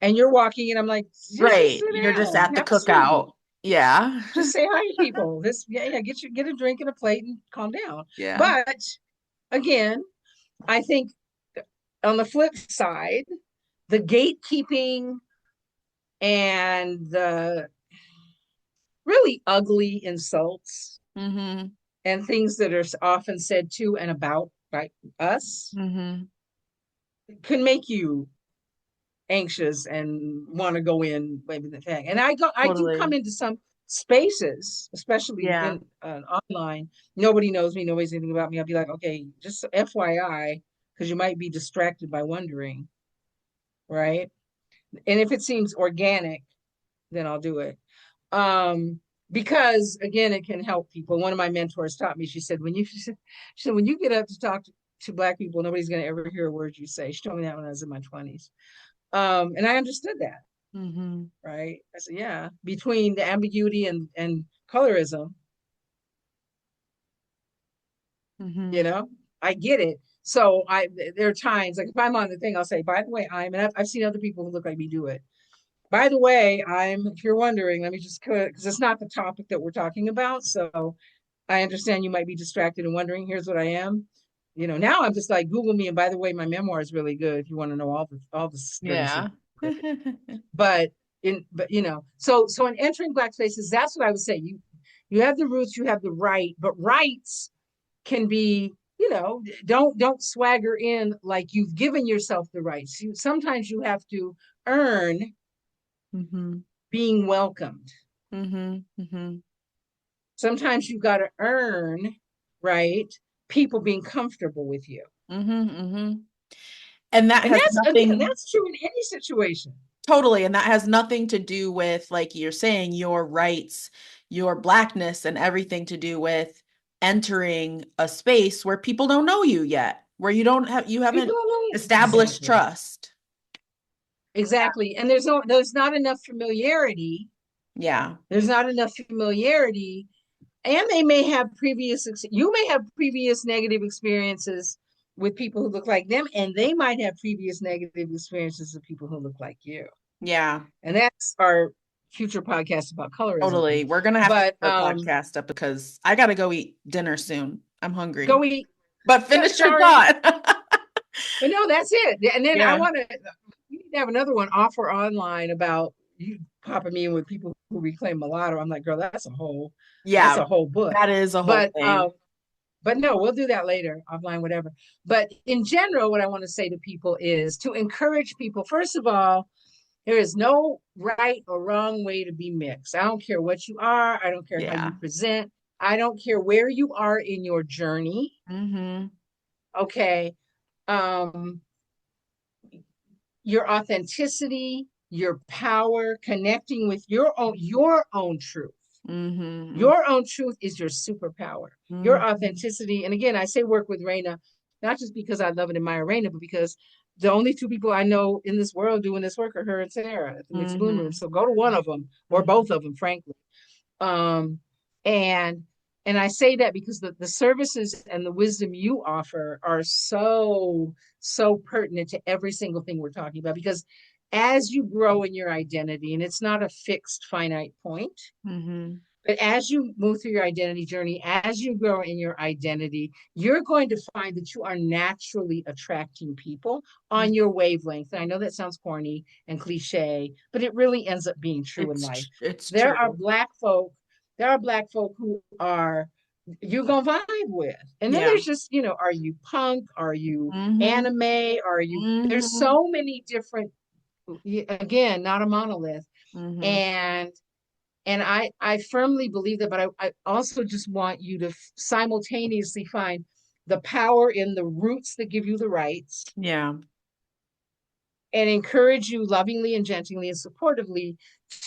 and you're walking in. I'm like, just Right. sit You're just down, at the have a seat, cookout. Yeah. just say hi to people. This, yeah, get a drink and a plate and calm down. Yeah. But again, I think on the flip side, the gatekeeping and the really ugly insults Mm-hmm. and things that are often said to and about like us Mm-hmm. can make you anxious and want to go in maybe the thing. And I do come Totally. into some spaces, especially Yeah. in online. Nobody knows me, nobody's anything about me. I'll be like, okay, just FYI, because you might be distracted by wondering, right? And if it seems organic, then I'll do it. Um, because again, it can help people. One of my mentors taught me, she said, when you get up to talk to Black people, nobody's going to ever hear a word you say. She told me that when I was in my 20s. And I understood that, Mm-hmm. right? I said, yeah, between the ambiguity and colorism, you Mm-hmm. know, I get it. So there are times like if I'm on the thing, I'll say, by the way, I've seen other people who look like me do it. By the way, if you're wondering, let me just, because it's not the topic that we're talking about. So I understand you might be distracted and wondering, here's what I am. You know, now I'm just like, Google me. And by the way, my memoir is really good if you want to know all the dirty Yeah. secrets. But but so in entering Black spaces, that's what I would say. You have the roots, you have the right, but rights can be, don't swagger in like you've given yourself the rights. Sometimes you have to earn Mm-hmm. being welcomed. Mm-hmm. Mm-hmm. Sometimes you got to earn, right, people being comfortable with you. Mm-hmm. Mm-hmm. And that And has that's, again, nothing that's true in any situation. totally, and that has nothing to do with, like you're saying, your rights, your blackness, and everything to do with entering a space where people don't know you yet, where you People haven't don't know established exactly. trust. Exactly. And there's not enough familiarity. Yeah. There's not enough familiarity. And they may have you may have previous negative experiences with people who look like them, and they might have previous negative experiences with people who look like you. Yeah. And that's our future podcast about colorism. Totally. We're gonna have to But put a podcast up because I gotta go eat dinner soon. I'm hungry. go eat. But Yeah, finish your sorry. thought. But no, that's it. And then I Yeah. want to, we need to have another one offer online about you popping me in with people who reclaim mulatto. I'm like, girl, that's Yeah. a whole book. That is a whole But thing. but no, we'll do that later, offline, whatever. But in general, what I want to say to people is to encourage people. First of all, there is no right or wrong way to be mixed. I don't care what you are. I don't care how you Yeah. present. I don't care where you are in your journey. Mm-hmm. Okay. Um, your authenticity, your power, connecting with your own truth. Mm-hmm. Your own truth is your superpower. Your Mm-hmm. authenticity. And again, I say work with Raina, not just because I love and admire Raina, but because the only two people I know in this world doing this work are her and Sarah at the Mixed Bloom Room. Mm-hmm. So go to one of them or both of them, frankly. Um, and and I say that because the services and the wisdom you offer are so pertinent to every single thing we're talking about. Because as you grow in your identity, and it's not a fixed finite point, Mm-hmm. But as you move through your identity journey, as you grow in your identity, you're going to find that you are naturally attracting people on your wavelength. And I know that sounds corny and cliche, but it really ends up being true in life. It's There are true. black folk, there are black folk who are you're gonna vibe with. And then Yeah. there's just, you know, are you punk? Are you Mm-hmm. anime? Are you there's Mm-hmm. so many different, again, not a monolith. Mm-hmm. And I firmly believe that, but I also just want you to simultaneously find the power in the roots that give you the rights Yeah. and encourage you lovingly and gently and supportively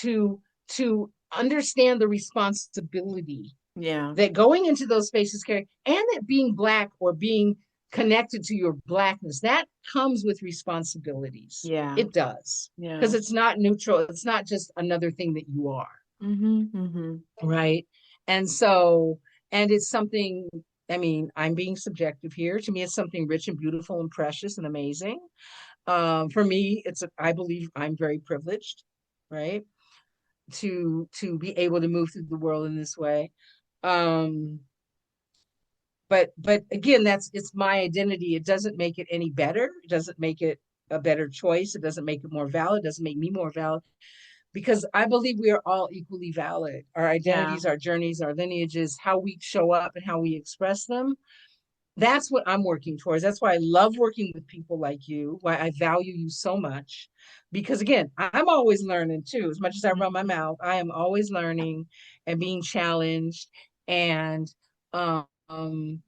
to to understand the responsibility Yeah. that going into those spaces carry, and that being black or being connected to your blackness, that comes with responsibilities. Yeah. It does. Because Yeah. it's not neutral. It's not just another thing that you are. Mm-hmm. Mm-hmm. Right. And so, and it's something, I mean, I'm being subjective here. To me, it's something rich and beautiful and precious and amazing. For me, I believe I'm very privileged, right? To be able to move through the world in this way. Um, but again, it's my identity. It doesn't make it any better. It doesn't make it a better choice. It doesn't make it more valid. It doesn't make me more valid, because I believe we are all equally valid. Our Yeah. identities, our journeys, our lineages, how we show up and how we express them. That's what I'm working towards. That's why I love working with people like you, why I value you so much. Because again, I'm always learning too. As much as I run my mouth, I am always learning and being challenged. And um,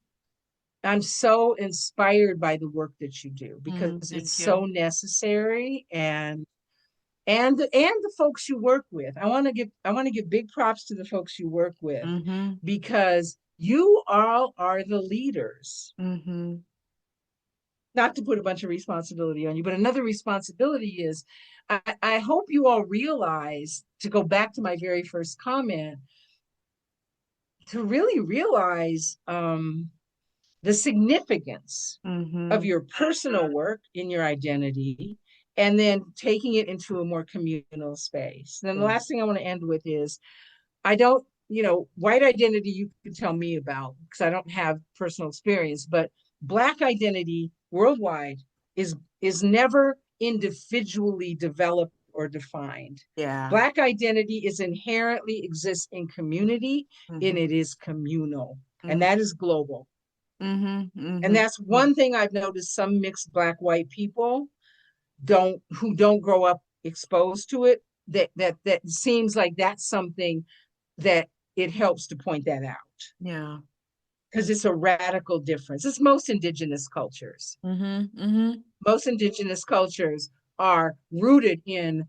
I'm so inspired by the work that you do because Mm, it's thank so you. necessary. And the folks you work with. I want to give big props to the folks you work with, Mm-hmm. because you all are the leaders. Mm-hmm. Not to put a bunch of responsibility on you, but another responsibility is, I hope you all realize, to go back to my very first comment, to really realize the significance of Mm-hmm. your personal work in your identity, and then taking it into a more communal space. Then the Yeah. last thing I want to end with is, I don't, white identity you can tell me about because I don't have personal experience, but black identity worldwide is never individually developed or defined. Yeah. Black identity is inherently exists in community, and Mm-hmm. it is communal, and Mm-hmm. that is global. Mm-hmm. And that's Mm-hmm. one thing I've noticed some mixed black white people don't grow up exposed to it. That seems like that's something that it helps to point that out, Yeah. because it's a radical difference. It's most indigenous cultures. Mm-hmm. Mm-hmm. Most indigenous cultures are rooted in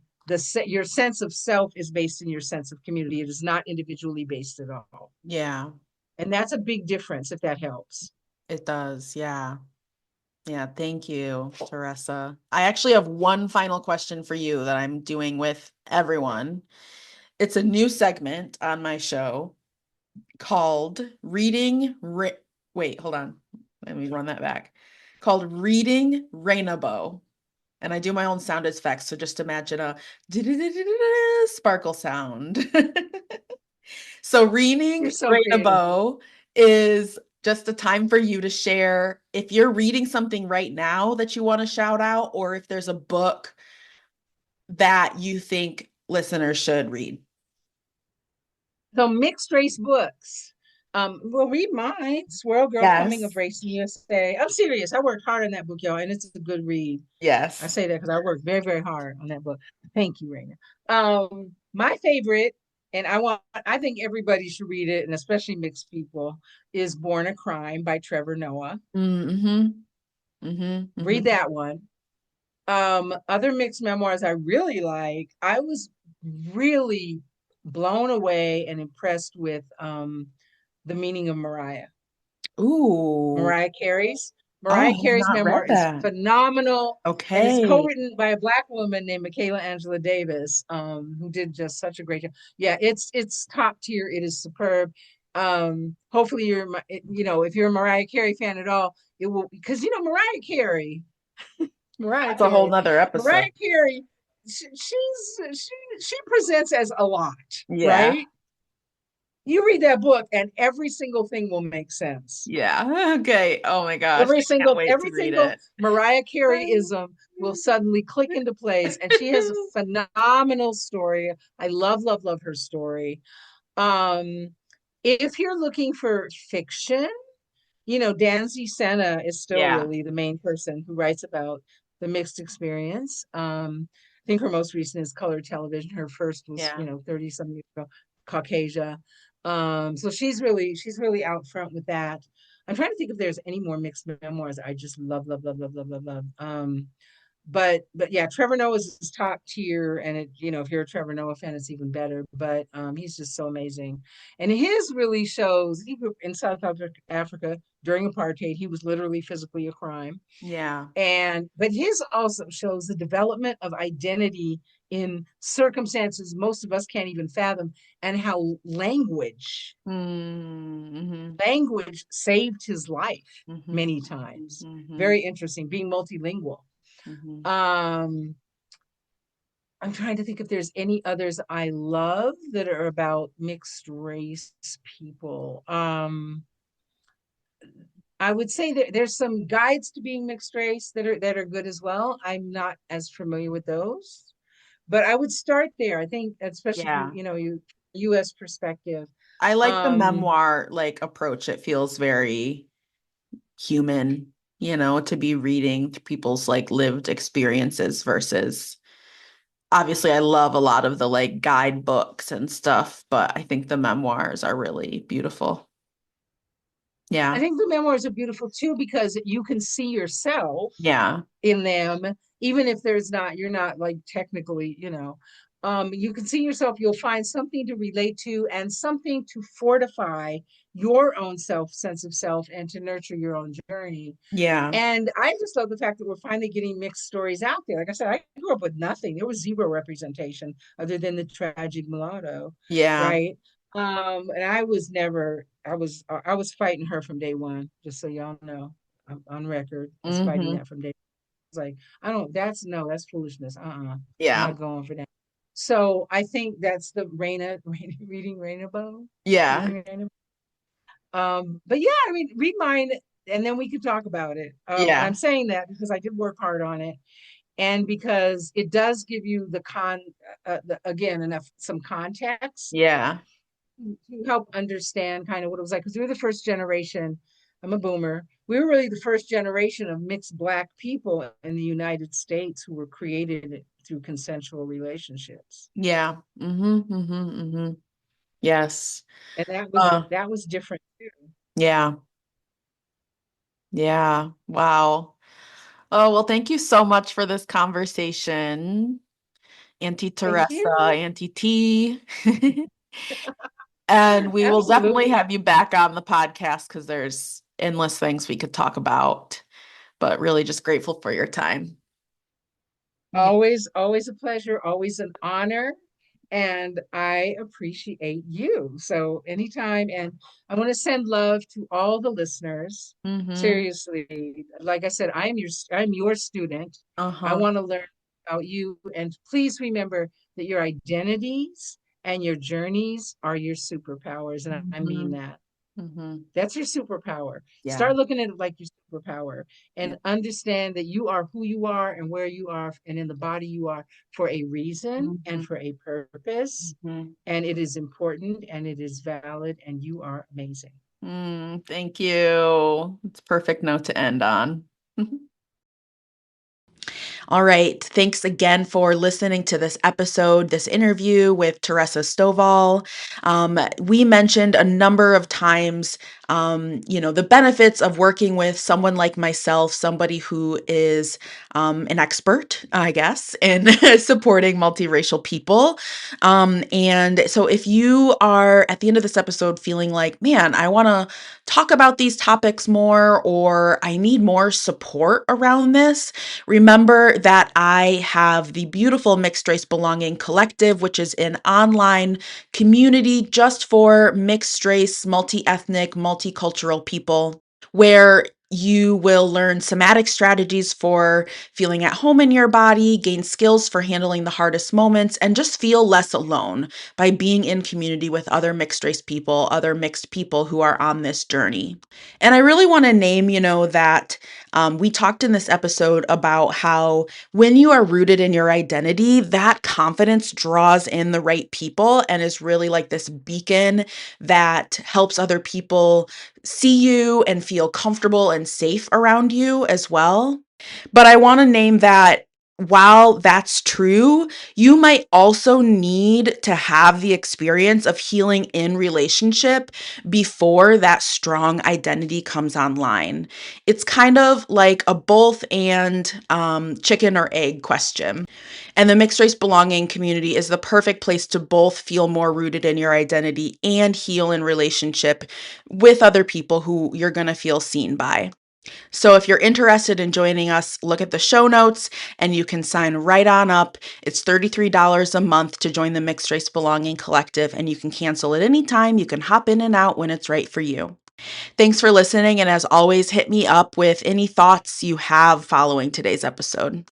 your sense of self is based in your sense of community. It is not individually based at all. Yeah. And that's a big difference, if that helps. It does. Yeah. Yeah. Thank you, TaRessa. I actually have one final question for you that I'm doing with everyone. It's a new segment on my show called Wait, hold on. Let me run that back. Called Reading Raina-bow. And I do my own sound effects. So just imagine a sparkle sound. So You're reading so creative. Raina-bow is just a time for you to share if you're reading something right now that you want to shout out, or if there's a book that you think listeners should read. So mixed race books. Well, read mine, Swirl Girl Coming of Yes. Race in USA. I'm serious. I worked hard on that book, y'all, and it's a good read. I Yes. say that because I worked very, very hard on that book. Thank you, Raina. My favorite, and I think everybody should read it, and especially mixed people, is Born a Crime by Trevor Noah. Mm-hmm. Mm-hmm. Read Mm-hmm. that one. Other mixed memoirs I really like. I was really blown away and impressed with The Meaning of Mariah. Ooh. Mariah Carey's. Oh, Mariah I have Carey's not memoir read is that. phenomenal, and it's Okay. co-written by a Black woman named Michaela Angela Davis, who did just such a great job. Yeah, it's top tier. It is superb. Hopefully if you're a Mariah Carey fan at all, it will, because Mariah Carey, Mariah That's a whole Carey, nother episode. Mariah Carey, she presents as a lot, Yeah. right? You read that book and every single thing will make sense. Yeah. Okay. Oh my gosh. I can't wait to Every read single it. Mariah Careyism will suddenly click into place. And she has a phenomenal story. I love, love, love her story. Um, if you're looking for fiction, Danzy Senna is still Yeah. really the main person who writes about the mixed experience. I think her most recent is Color Television. Her first was, Yeah. 30 some years ago, Caucasia. So she's really out front with that. I'm trying to think if there's any more mixed memoirs I just love, love, love, love, love, love, love. But yeah, Trevor Noah's is top tier, and if you're a Trevor Noah fan, it's even better. But he's just so amazing, and his really shows. He grew up in South Africa during apartheid. He was literally physically a crime, Yeah. but his also shows the development of identity in circumstances most of us can't even fathom, and how Mm-hmm. language saved his life Mm-hmm. many times. Mm-hmm. Very interesting, being multilingual. Mm-hmm. Um, I'm trying to think if there's any others I love that are about mixed race people. I would say that there's some guides to being mixed race that are good as well. I'm not as familiar with those, but I would start there. I think, especially if Yeah. you U.S. perspective. I like the Um, memoir like approach. It feels very human, to be reading people's like lived experiences versus obviously I love a lot of the like guidebooks and stuff, but I think the memoirs are really beautiful. I Yeah. think the memoirs are beautiful too because you can see yourself Yeah. in them, even if you're not like technically, you can see yourself, you'll find something to relate to and something to fortify your own sense of self, and to nurture your own journey. Yeah. And I just love the fact that we're finally getting mixed stories out there. Like I said, I grew up with nothing. There was zero representation other than the tragic mulatto, Yeah. right? And I was never, I was fighting her from day one, just so y'all know. I'm on record as fighting Hmm. that from day. It's like, I don't, that's no, that's foolishness. I'm Yeah. not going for that. So I think that's the reading Raina-bow, Yeah. reading Raina. But yeah, I mean, read mine and then we could talk about it. And I'm Yeah. saying that because I did work hard on it, and because it does give you again, enough some context Yeah. to help understand kind of what it was like. Because we were the first generation. I'm a boomer. We were really the first generation of mixed Black people in the United States who were created through consensual relationships, Yeah. Hmm. Yes. and that was Uh, that was different too. yeah. Yeah. Wow. Oh, well, thank you so much for this conversation, Auntie Thank TaRessa, you. Auntie T. And we will definitely Absolutely. have you back on the podcast because there's endless things we could talk about, but really just grateful for your time. Yeah. Always, always a pleasure, always an honor. And I appreciate you. So anytime. And I want to send love to all the listeners. Mm-hmm. Seriously. Like I said, I'm your student. I Uh-huh. want to learn about you. And please remember that your identities and your journeys are your superpowers. And I mean Mm-hmm. that. Mm-hmm. That's your superpower. Yeah. Start looking at it like your superpower, Yeah. and understand that you are who you are and where you are and in the body you are for a reason Mm-hmm. and for a purpose. Mm-hmm. And it is important and it is valid, and you are amazing. Thank you. It's a perfect note to end on. All right. Thanks again for listening to this episode, this interview with TaRessa Stovall. We mentioned a number of times, the benefits of working with someone like myself, somebody who is an expert, I guess, in supporting multiracial people. And so if you are at the end of this episode feeling like, man, I want to talk about these topics more, or I need more support around this, remember that I have the beautiful Mixed Race Belonging Collective, which is an online community just for mixed race, multi ethnic, multicultural people, where You will learn somatic strategies for feeling at home in your body, gain skills for handling the hardest moments, and just feel less alone by being in community with other mixed race people, other mixed people who are on this journey. And I really want to name, that we talked in this episode about how when you are rooted in your identity, that confidence draws in the right people and is really like this beacon that helps other people see you and feel comfortable and safe around you as well. But I want to name that while that's true, you might also need to have the experience of healing in relationship before that strong identity comes online. It's kind of like a both and chicken or egg question. And the mixed race belonging community is the perfect place to both feel more rooted in your identity and heal in relationship with other people who you're going to feel seen by. So if you're interested in joining us, look at the show notes and you can sign right on up. It's $33 a month to join the Mixed Race Belonging Collective, and you can cancel at any time. You can hop in and out when it's right for you. Thanks for listening, and as always, hit me up with any thoughts you have following today's episode.